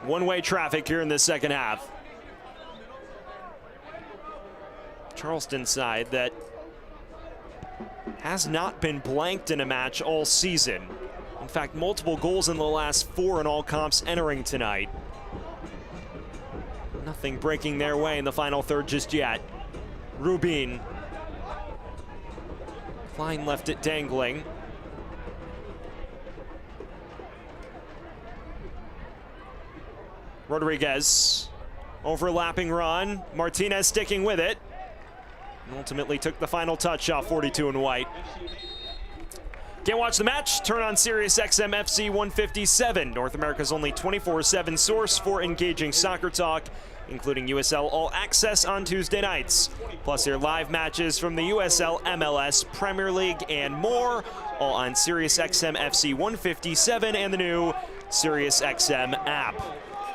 One-way traffic here in the second half. Charleston side that has not been blanked in a match all season. In fact, multiple goals in the last 4 in all comps entering tonight. Nothing breaking their way in the final third just yet. Rubin. Klein left it dangling. Rodriguez, overlapping run. Martinez sticking with it. And ultimately took the final touch off 42 in white. Can't watch the match? Turn on Sirius XM FC 157, North America's only 24/7 source for engaging soccer talk, including USL All Access on Tuesday nights. Plus hear live matches from the USL, MLS, Premier League, and more, all on Sirius XM FC 157 and the new Sirius XM app.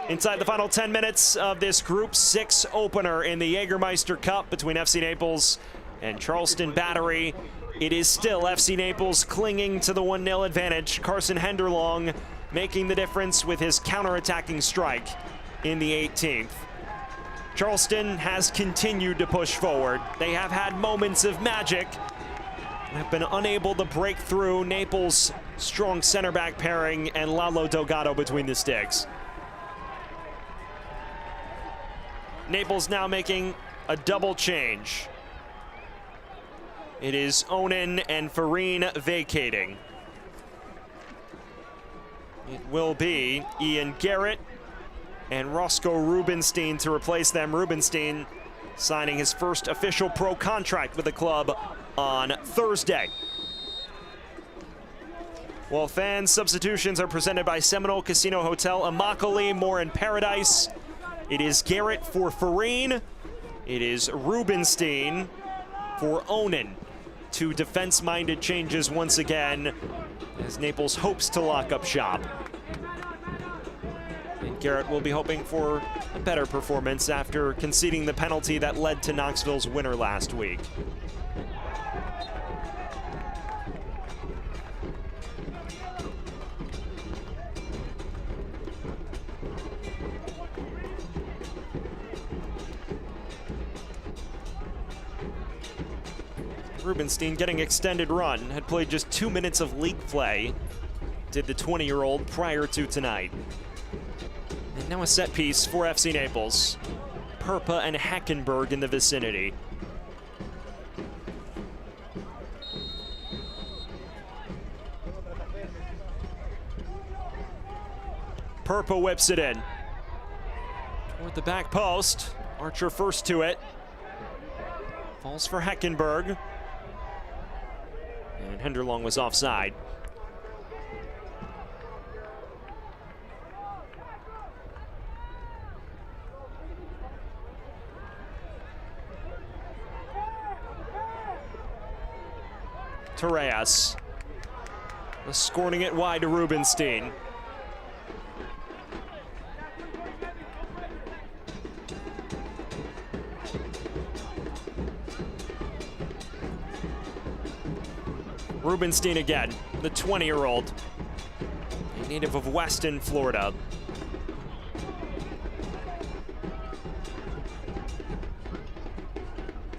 Inside the final 10 minutes of this Group 6 opener in the Jägermeister Cup between FC Naples and Charleston Battery, it is still FC Naples clinging to the 1-0 advantage. Carson Henderlong making the difference with his counter-attacking strike in the 18th. Charleston has continued to push forward. They have had moments of magic, have been unable to break through Naples' strong center back pairing and Lalo Delgado between the sticks. Naples now making a double change. It is Onan and Farine vacating. It will be Ian Garrett and Roscoe Rubenstein to replace them. Rubenstein signing his first official pro contract with the club on Thursday. Well, fan substitutions are presented by Seminole Casino Hotel Immokalee, more in Paradise. It is Garrett for Farine. It is Rubenstein for Onan. Two defense-minded changes once again as Naples hopes to lock up shop. And Garrett will be hoping for a better performance after conceding the penalty that led to Knoxville's winner last week. Rubenstein getting extended run, had played just 2 minutes of league play, did the 20-year-old prior to tonight. And now a set piece for FC Naples. Perpa and Hackenberg in the vicinity. Perpa whips it in. Toward the back post. Archer first to it. Falls for Hackenberg. And Henderlong was offside. Torres. Scorning it wide to Rubenstein. Rubenstein again, the 20-year-old, a native of Weston, Florida.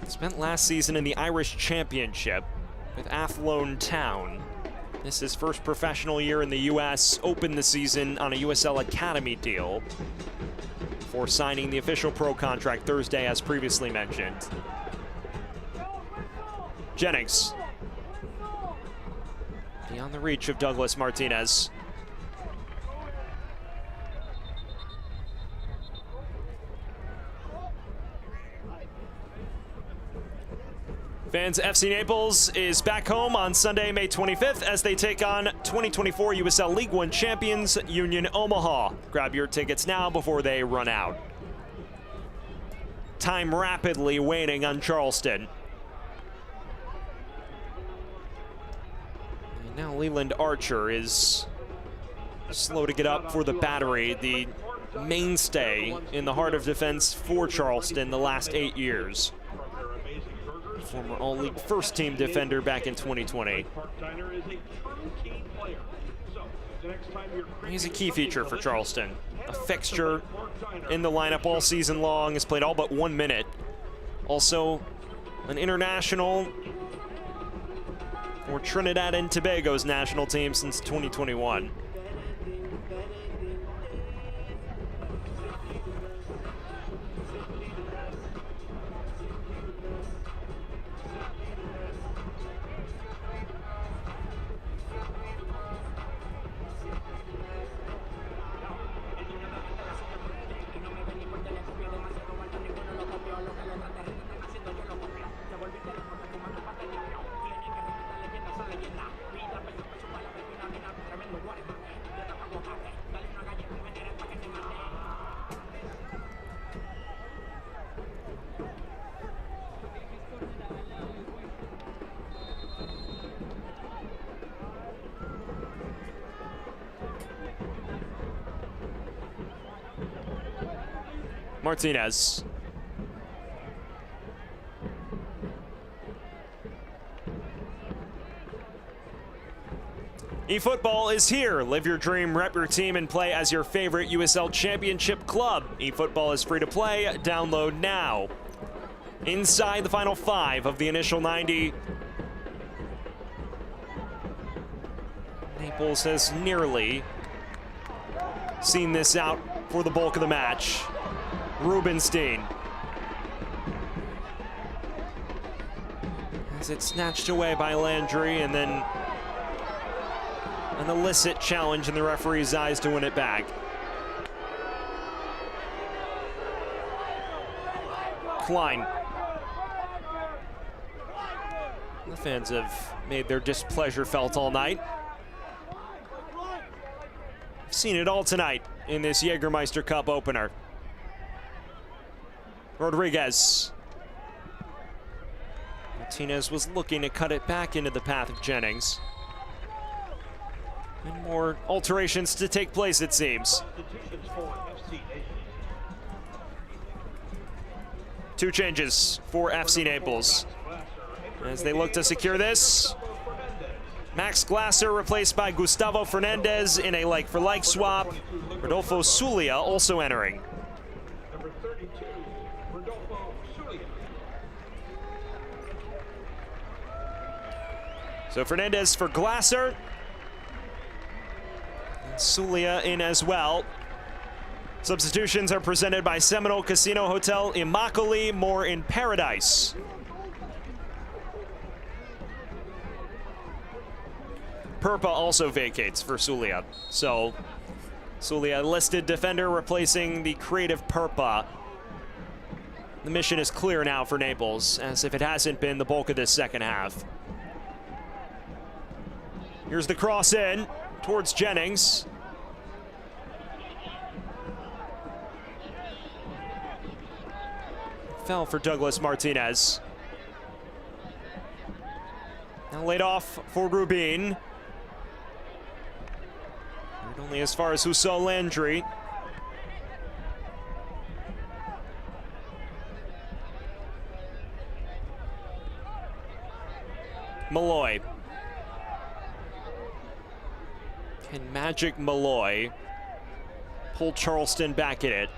Spent last season in the Irish Championship with Athlone Town. This is his first professional year in the U.S., opened the season on a USL Academy deal before signing the official pro contract Thursday, as previously mentioned. Jennings. Beyond the reach of Douglas Martinez. Fans, FC Naples is back home on Sunday, May 25th as they take on 2024 USL League One champions Union Omaha. Grab your tickets now before they run out. Time rapidly waning on Charleston. Now Leland Archer is slow to get up for the battery, the mainstay in the heart of defense for Charleston the last 8 years. Former All-League first-team defender back in 2020. He's a key feature for Charleston. A fixture in the lineup all season long, has played all but 1 minute. Also an international for Trinidad and Tobago's national team since 2021. Martinez. eFootball is here. Live your dream, rep your team, and play as your favorite USL Championship club. eFootball is free to play. Download now. Inside the final 5 of the initial 90. Naples has nearly seen this out for the bulk of the match. Rubenstein. As it's snatched away by Landry, and then an illicit challenge in the referee's eyes to win it back. Klein. The fans have made their displeasure felt all night. Seen it all tonight in this Jägermeister Cup opener. Rodriguez. Martinez was looking to cut it back into the path of Jennings. And more alterations to take place, it seems. Two changes for FC Naples as they look to secure this. Max Glasser replaced by Gustavo Fernandez in a like-for-like swap. Rodolfo Zulia also entering. Number 32, Rodolfo Zulia. So Fernandez for Glasser. And Zulia in as well. Substitutions are presented by Seminole Casino Hotel Immokalee, more in Paradise. Perpa also vacates for Zulia. So Zulia, listed defender, replacing the creative Perpa. The mission is clear now for Naples, as if it hasn't been the bulk of this second half. Here's the cross in towards Jennings. Fell for Douglas Martinez. Now laid off for Rubin. Only as far as Husso Landry. Malloy. Can Magic Malloy pull Charleston back in it?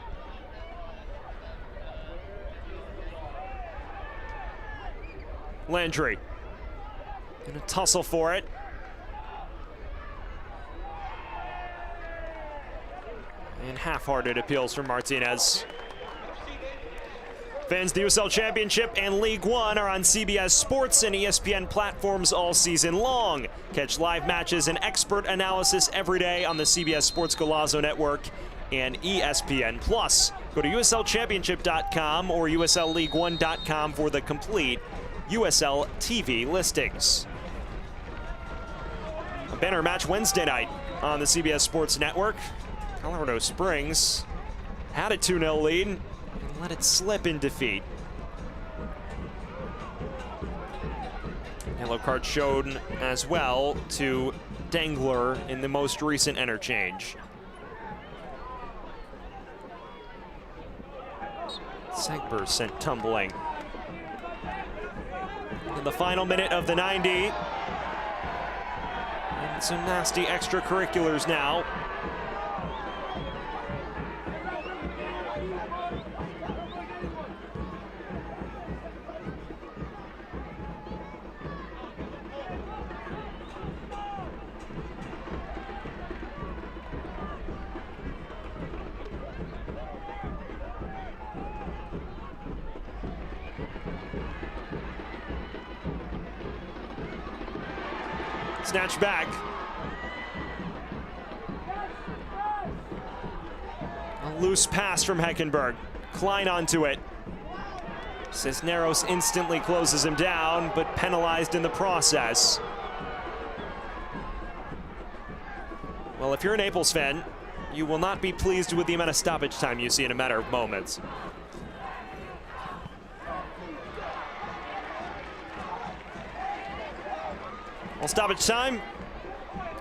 Landry gonna tussle for it. And half-hearted appeals from Martinez. Fans, the USL Championship and League One are on CBS Sports and ESPN platforms all season long. Catch live matches and expert analysis every day on the CBS Sports Golazo Network and ESPN+. Go to USLChampionship.com or USLLeague1.com for the complete USL TV listings. A banner match Wednesday night on the CBS Sports Network. Colorado Springs had a 2-0 lead and let it slip in defeat. Yellow card shown as well to Dangler in the most recent interchange. Segber sent tumbling. In the final minute of the 90. And some nasty extracurriculars now. Snatch back. A loose pass from Heckenberg. Klein onto it. Cisneros instantly closes him down, but penalized in the process. Well, if you're a Naples fan, you will not be pleased with the amount of stoppage time you see in a matter of moments. Well, stoppage time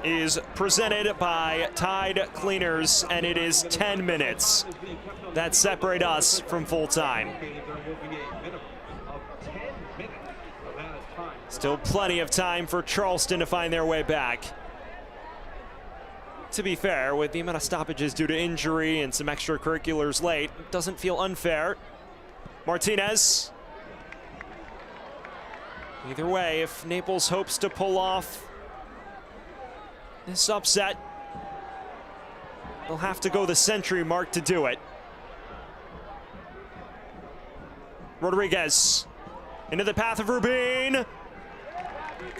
is presented by Tide Cleaners, and it is 10 minutes that separate us from full time. Still plenty of time for Charleston to find their way back. To be fair, with the amount of stoppages due to injury and some extracurriculars late, it doesn't feel unfair. Martinez. Either way, if Naples hopes to pull off this upset, they'll have to go the century mark to do it. Rodriguez into the path of Rubin.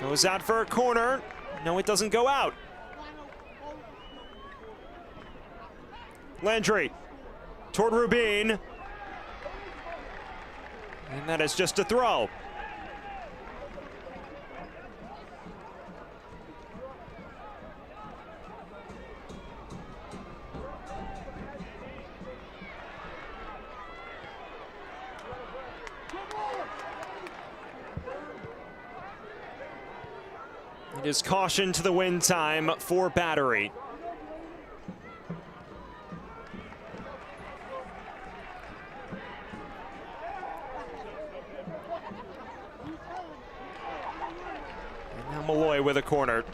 Goes out for a corner. No, it doesn't go out. Landry toward Rubin. And that is just a throw. is caution to the win time for Battery. And now Malloy with a corner.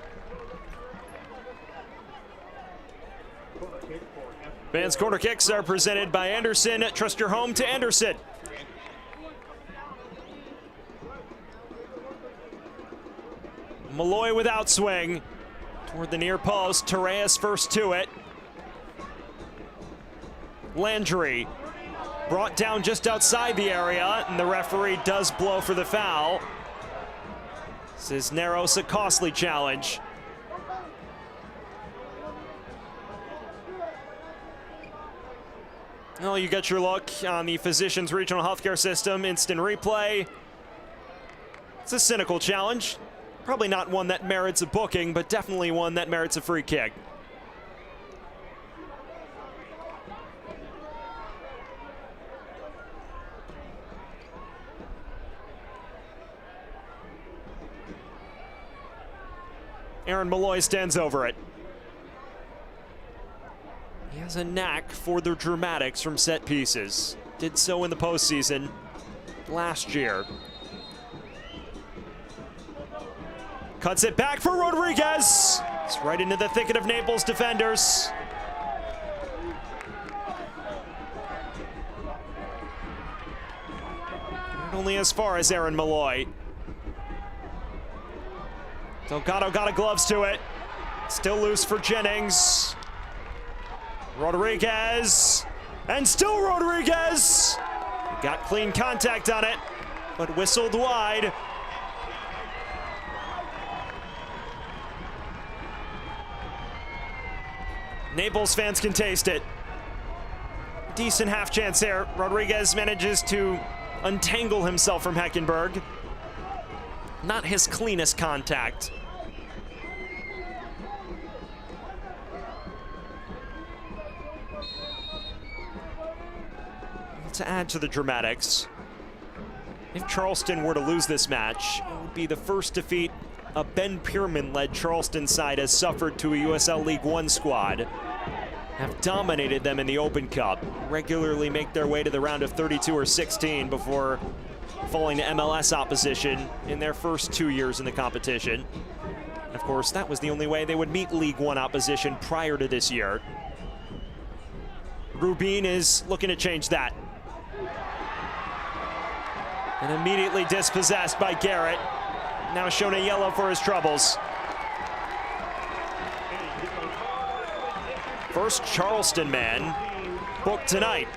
Men's corner kicks are presented by Anderson. Trust your home to Anderson. Malloy with outswing toward the near post. Torres first to it. Landry brought down just outside the area, and the referee does blow for the foul. Cisneros a costly challenge. Well, you get your look on the Physicians Regional Healthcare System instant replay. It's a cynical challenge. Probably not one that merits a booking, but definitely one that merits a free kick. Aaron Malloy stands over it. He has a knack for the dramatics from set pieces. Did so in the postseason last year. Cuts it back for Rodriguez. It's right into the thicket of Naples defenders. Not only as far as Aaron Malloy. Delgado got a gloves to it. Still loose for Jennings. Rodriguez. And still Rodriguez. Got clean contact on it, but whistled wide. Naples fans can taste it. Decent half chance there. Rodriguez manages to untangle himself from Heckenberg. Not his cleanest contact. To add to the dramatics, if Charleston were to lose this match, it would be the first defeat a Ben Pierman-led Charleston side has suffered to a USL League One squad. Have dominated them in the Open Cup, regularly make their way to the round of 32 or 16 before falling to MLS opposition in their first 2 years in the competition. And of course, that was the only way they would meet League One opposition prior to this year. Rubin is looking to change that. And immediately dispossessed by Garrett. Now shown a yellow for his troubles. First Charleston man booked tonight.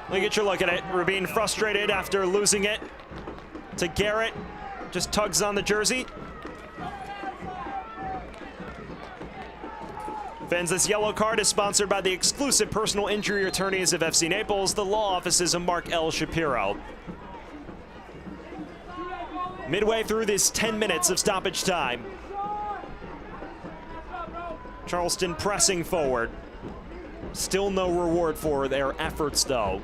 Let me get your look at it. Rubin frustrated after losing it to Garrett. Just tugs on the jersey. Fans, this yellow card is sponsored by the exclusive personal injury attorneys of FC Naples, the law offices of Mark L. Shapiro. Midway through this 10 minutes of stoppage time. Charleston pressing forward. Still no reward for their efforts, though.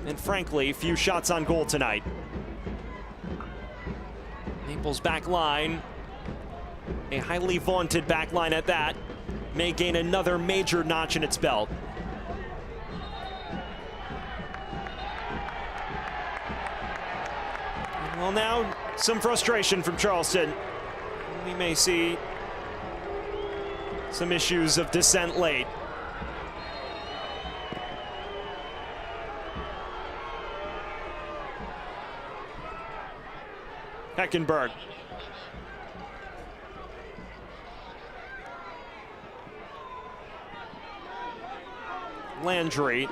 And frankly, few shots on goal tonight. Naples back line, a highly vaunted back line at that, may gain another major notch in its belt. Well, now some frustration from Charleston. We may see some issues of dissent late. Heckenberg. Landry.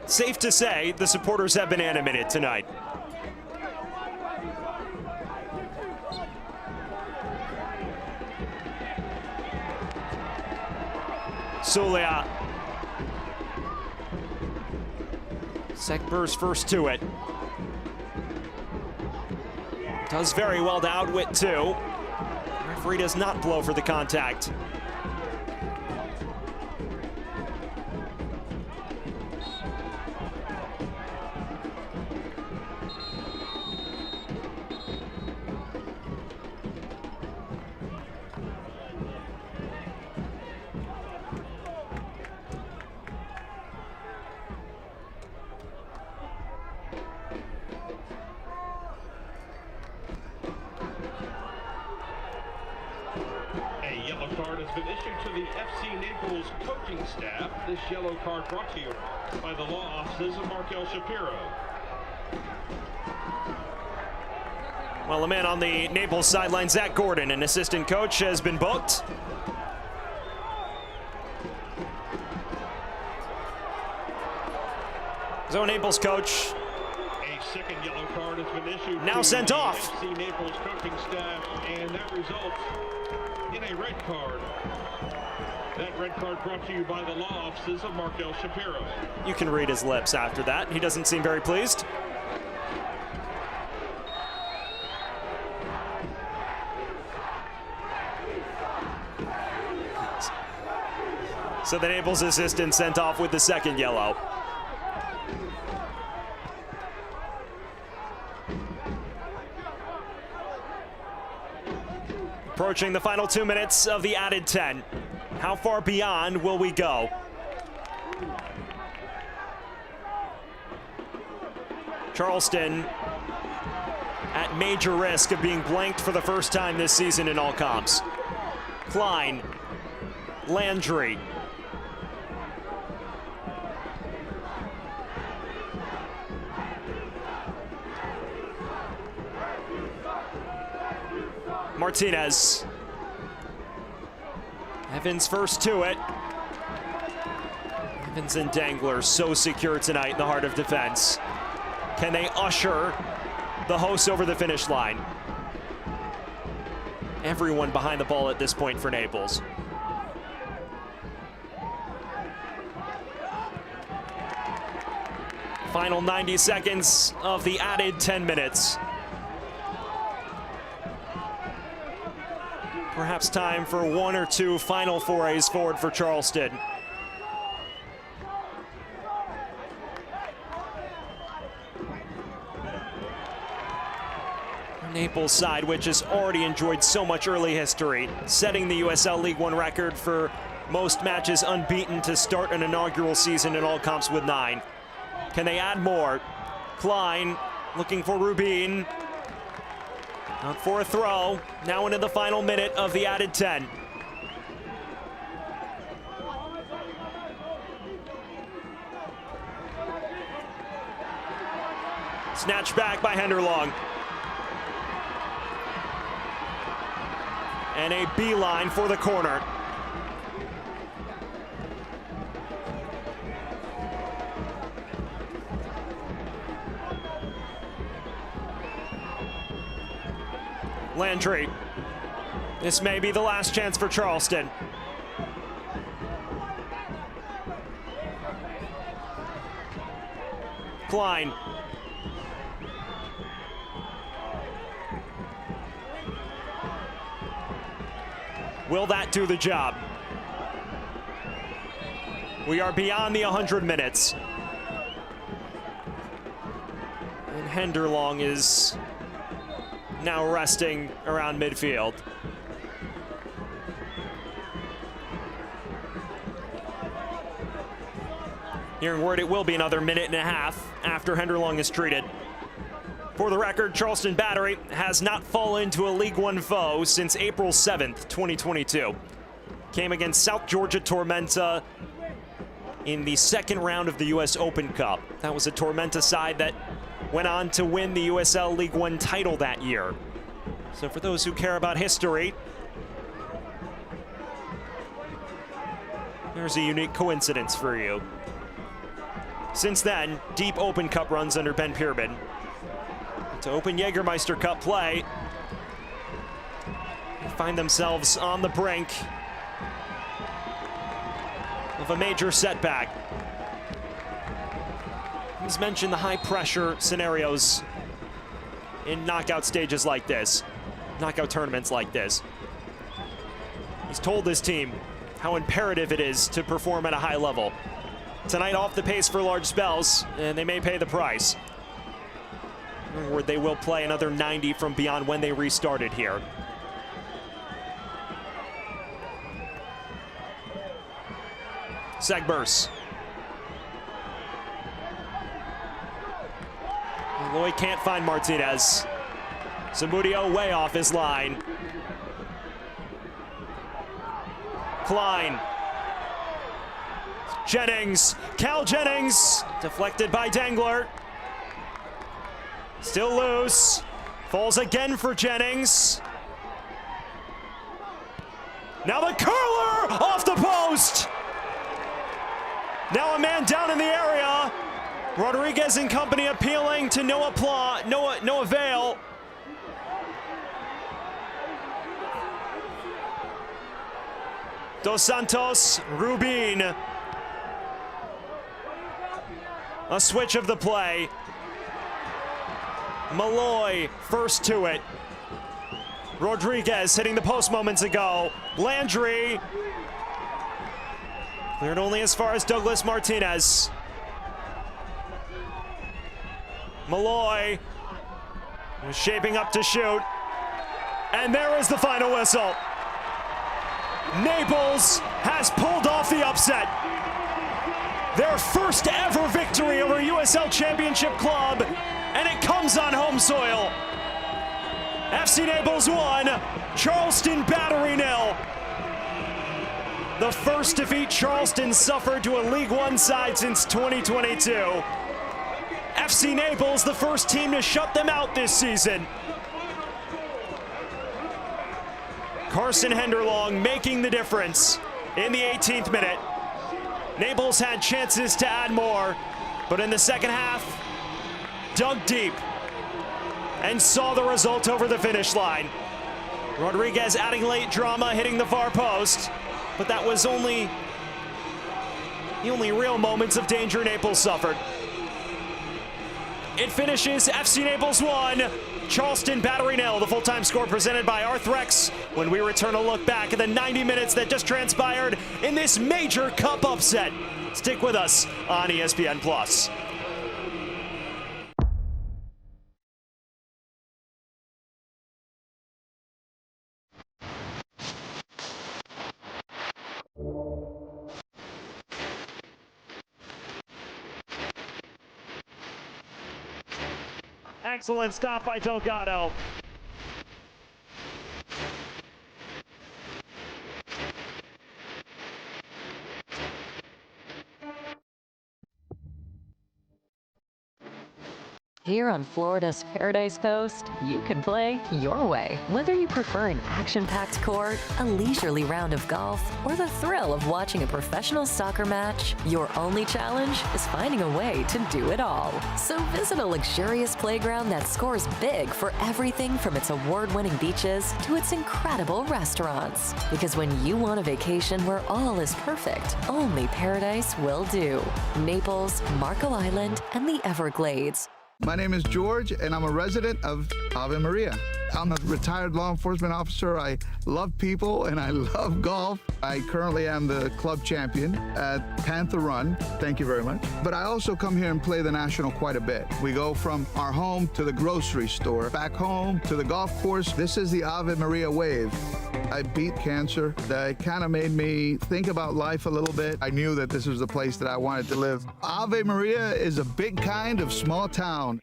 Safe to say, the supporters have been animated tonight. Sulia. Sekber's first to it. Does very well to outwit two. Referee does not blow for the contact. A yellow card has been issued to the FC Naples coaching staff. This yellow card brought to you by the law offices of Markel Shapiro. Well, the man on the Naples sideline, Zach Gordon, an assistant coach, has been booked. So Naples coach A second yellow card has been issued now to sent the off. FC Naples coaching staff, and that results in a red card. That red card brought to you by the law offices of Markel Shapiro. You can read his lips after that. He doesn't seem very pleased. So the Naples assistant sent off with the second yellow. Approaching the final 2 minutes of the added 10. How far beyond will we go? Charleston at major risk of being blanked for the first time this season in all comps. Klein, Landry. Martinez. Evans first to it. Evans and Dangler so secure tonight in the heart of defense. Can they usher the hosts over the finish line? Everyone behind the ball at this point for Naples. Final 90 seconds of the added 10 minutes. Perhaps time for one or two final forays forward for Charleston. Naples side, which has already enjoyed so much early history, setting the USL League One record for most matches unbeaten to start an inaugural season in all comps with 9. Can they add more? Klein looking for Rubin. Out for a throw, now into the final minute of the added 10. Snatched back by Henderlong. And a beeline for the corner. Landry. This may be the last chance for Charleston. Klein. Will that do the job? We are beyond the 100 minutes. And Henderlong is now resting around midfield. Hearing word it will be another minute and a half after Henderlong is treated. For the record, Charleston Battery has not fallen to a League One foe since April 7th, 2022. Came against South Georgia Tormenta in the second round of the US Open Cup. That was a Tormenta side that went on to win the USL League One title that year. So for those who care about history, there's a unique coincidence for you. Since then, deep Open Cup runs under Ben Pierman. To open Jägermeister Cup play, they find themselves on the brink of a major setback. He's mentioned the high pressure scenarios in knockout stages like this, knockout tournaments like this. He's told this team how imperative it is to perform at a high level. Tonight off the pace for large spells, and they may pay the price. Or they will play another 90 from beyond when they restarted here. Segbers. Lloyd can't find Martinez. Zamudio way off his line. Klein. Jennings. Cal Jennings. Deflected by Dangler. Still loose. Falls again for Jennings. Now the curler off the post. Now a man down in the area. Rodriguez and company appealing to no avail. Dos Santos, Rubin. A switch of the play. Malloy first to it. Rodriguez hitting the post moments ago. Landry. Cleared only as far as Douglas Martinez. Malloy was shaping up to shoot. And there is the final whistle. Naples has pulled off the upset. Their first ever victory over USL Championship club, and it comes on home soil. FC Naples 1, Charleston Battery 0. The first defeat Charleston suffered to a League One side since 2022. FC Naples, the first team to shut them out this season. Carson Henderlong making the difference in the 18th minute. Naples had chances to add more, but in the second half, dug deep and saw the result over the finish line. Rodriguez adding late drama, hitting the far post, but that was only the only real moments of danger Naples suffered. It finishes FC Naples 1, Charleston Battery 0. The full-time score presented by Arthrex when we return a look back at the 90 minutes that just transpired in this major cup upset. Stick with us on ESPN+. Excellent stop by Delgado. Here on Florida's Paradise Coast, you can play your way. Whether you prefer an action-packed court, a leisurely round of golf, or the thrill of watching a professional soccer match, your only challenge is finding a way to do it all. So visit a luxurious playground that scores big for everything from its award-winning beaches to its incredible restaurants. Because when you want a vacation where all is perfect, only Paradise will do. Naples, Marco Island, and the Everglades. My name is George, and I'm a resident of Ave Maria. I'm a retired law enforcement officer. I love people, and I love golf. I currently am the club champion at Panther Run. Thank you very much. But I also come here and play the National quite a bit. We go from our home to the grocery store, back home to the golf course. This is the Ave Maria wave. I beat cancer. That kind of made me think about life a little bit. I knew that this was the place that I wanted to live. Ave Maria is a big kind of small town.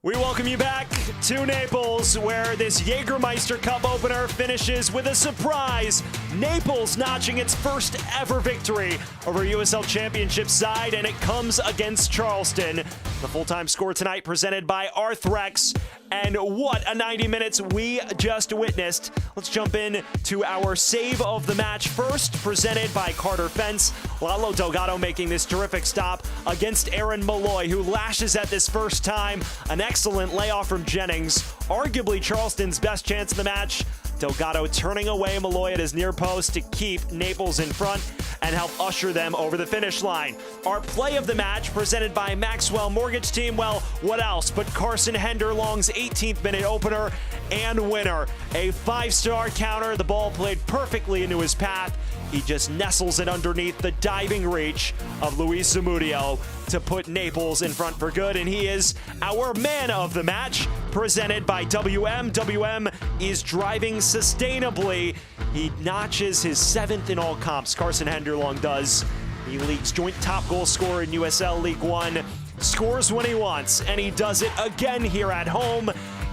We welcome you back to Naples, where this Jägermeister Cup opener finishes with a surprise. Naples notching its first ever victory over USL Championship side, and it comes against Charleston. The full-time score tonight presented by Arthrex. And what a 90 minutes we just witnessed. Let's jump in to our save of the match first, presented by Carter Fence. Lalo Delgado making this terrific stop against Aaron Malloy, who lashes at this first time. An excellent layoff from Jennings. Arguably Charleston's best chance in the match. Delgado turning away Malloy at his near post to keep Naples in front and help usher them over the finish line. Our play of the match, presented by Maxwell Mortgage Team. Well, what else but Carson Henderlong's 18th minute opener and winner. A 5-star counter, the ball played perfectly into his path. He just nestles it underneath the diving reach of Luis Zamudio to put Naples in front for good, and he is our man of the match, presented by WM. WM is driving sustainably. He notches his 7th in all comps. Carson Henderlong does. The league's joint top goal scorer in USL League One, scores when he wants, and he does it again here at home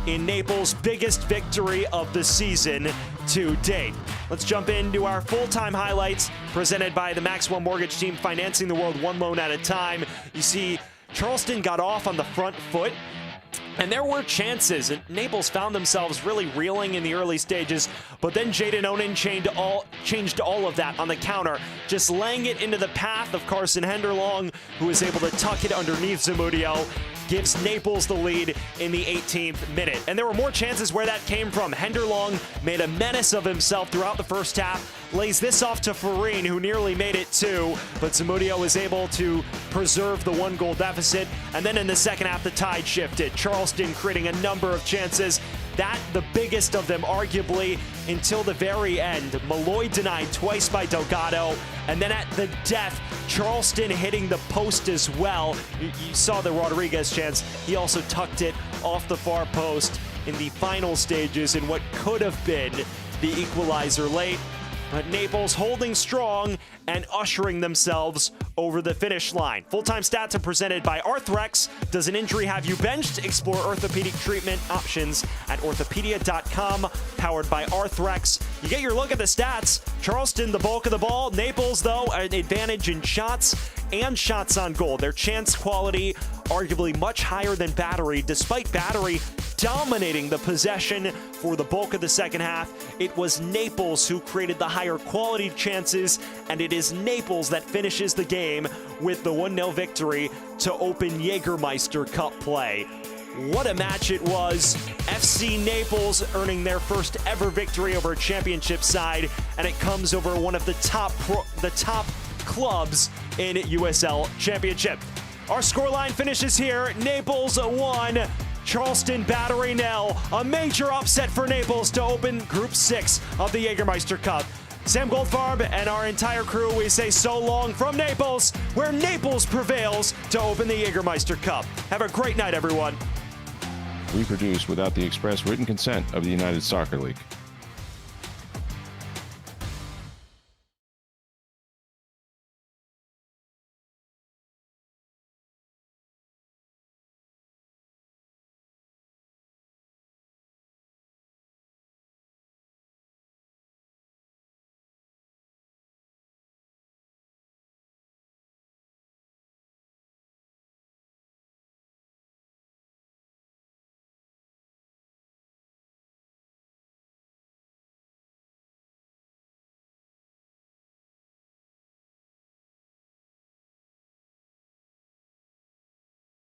in Naples' biggest victory of the season to date. Let's jump into our full-time highlights presented by the Maxwell Mortgage Team, financing the world one loan at a time. You see, Charleston got off on the front foot, and there were chances, and Naples found themselves really reeling in the early stages, but then Jaden Onen changed all of that on the counter, just laying it into the path of Carson Henderlong, who was able to tuck it underneath Zamudio, gives Naples the lead in the 18th minute. And there were more chances where that came from. Henderlong made a menace of himself throughout the first half, lays this off to Farine, who nearly made it too, but Zamudio was able to preserve the 1-goal deficit. And then in the second half, the tide shifted. Charleston creating a number of chances, that the biggest of them arguably until the very end. Malloy denied twice by Delgado, and then at the death, Charleston hitting the post as well. You saw the Rodriguez chance. He also tucked it off the far post in the final stages in what could have been the equalizer late. But Naples holding strong and ushering themselves over the finish line. Full-time stats are presented by Arthrex. Does an injury have you benched? Explore orthopedic treatment options at orthopedia.com, powered by Arthrex. You get your look at the stats. Charleston, the bulk of the ball. Naples, though, an advantage in shots and shots on goal. Their chance quality arguably much higher than Battery, despite Battery dominating the possession for the bulk of the second half. It was Naples who created the higher quality chances, and it is Naples that finishes the game with the 1-0 victory to open Jägermeister Cup play. What a match it was. FC Naples earning their first ever victory over a championship side, and it comes over one of the top clubs in USL Championship. Our scoreline finishes here. Naples 1, Charleston Battery 0. A major upset for Naples to open Group 6 of the Jägermeister Cup. Sam Goldfarb and our entire crew, we say so long from Naples, where Naples prevails to open the Jägermeister Cup. Have a great night, everyone. Reproduced without the express written consent of the United Soccer League.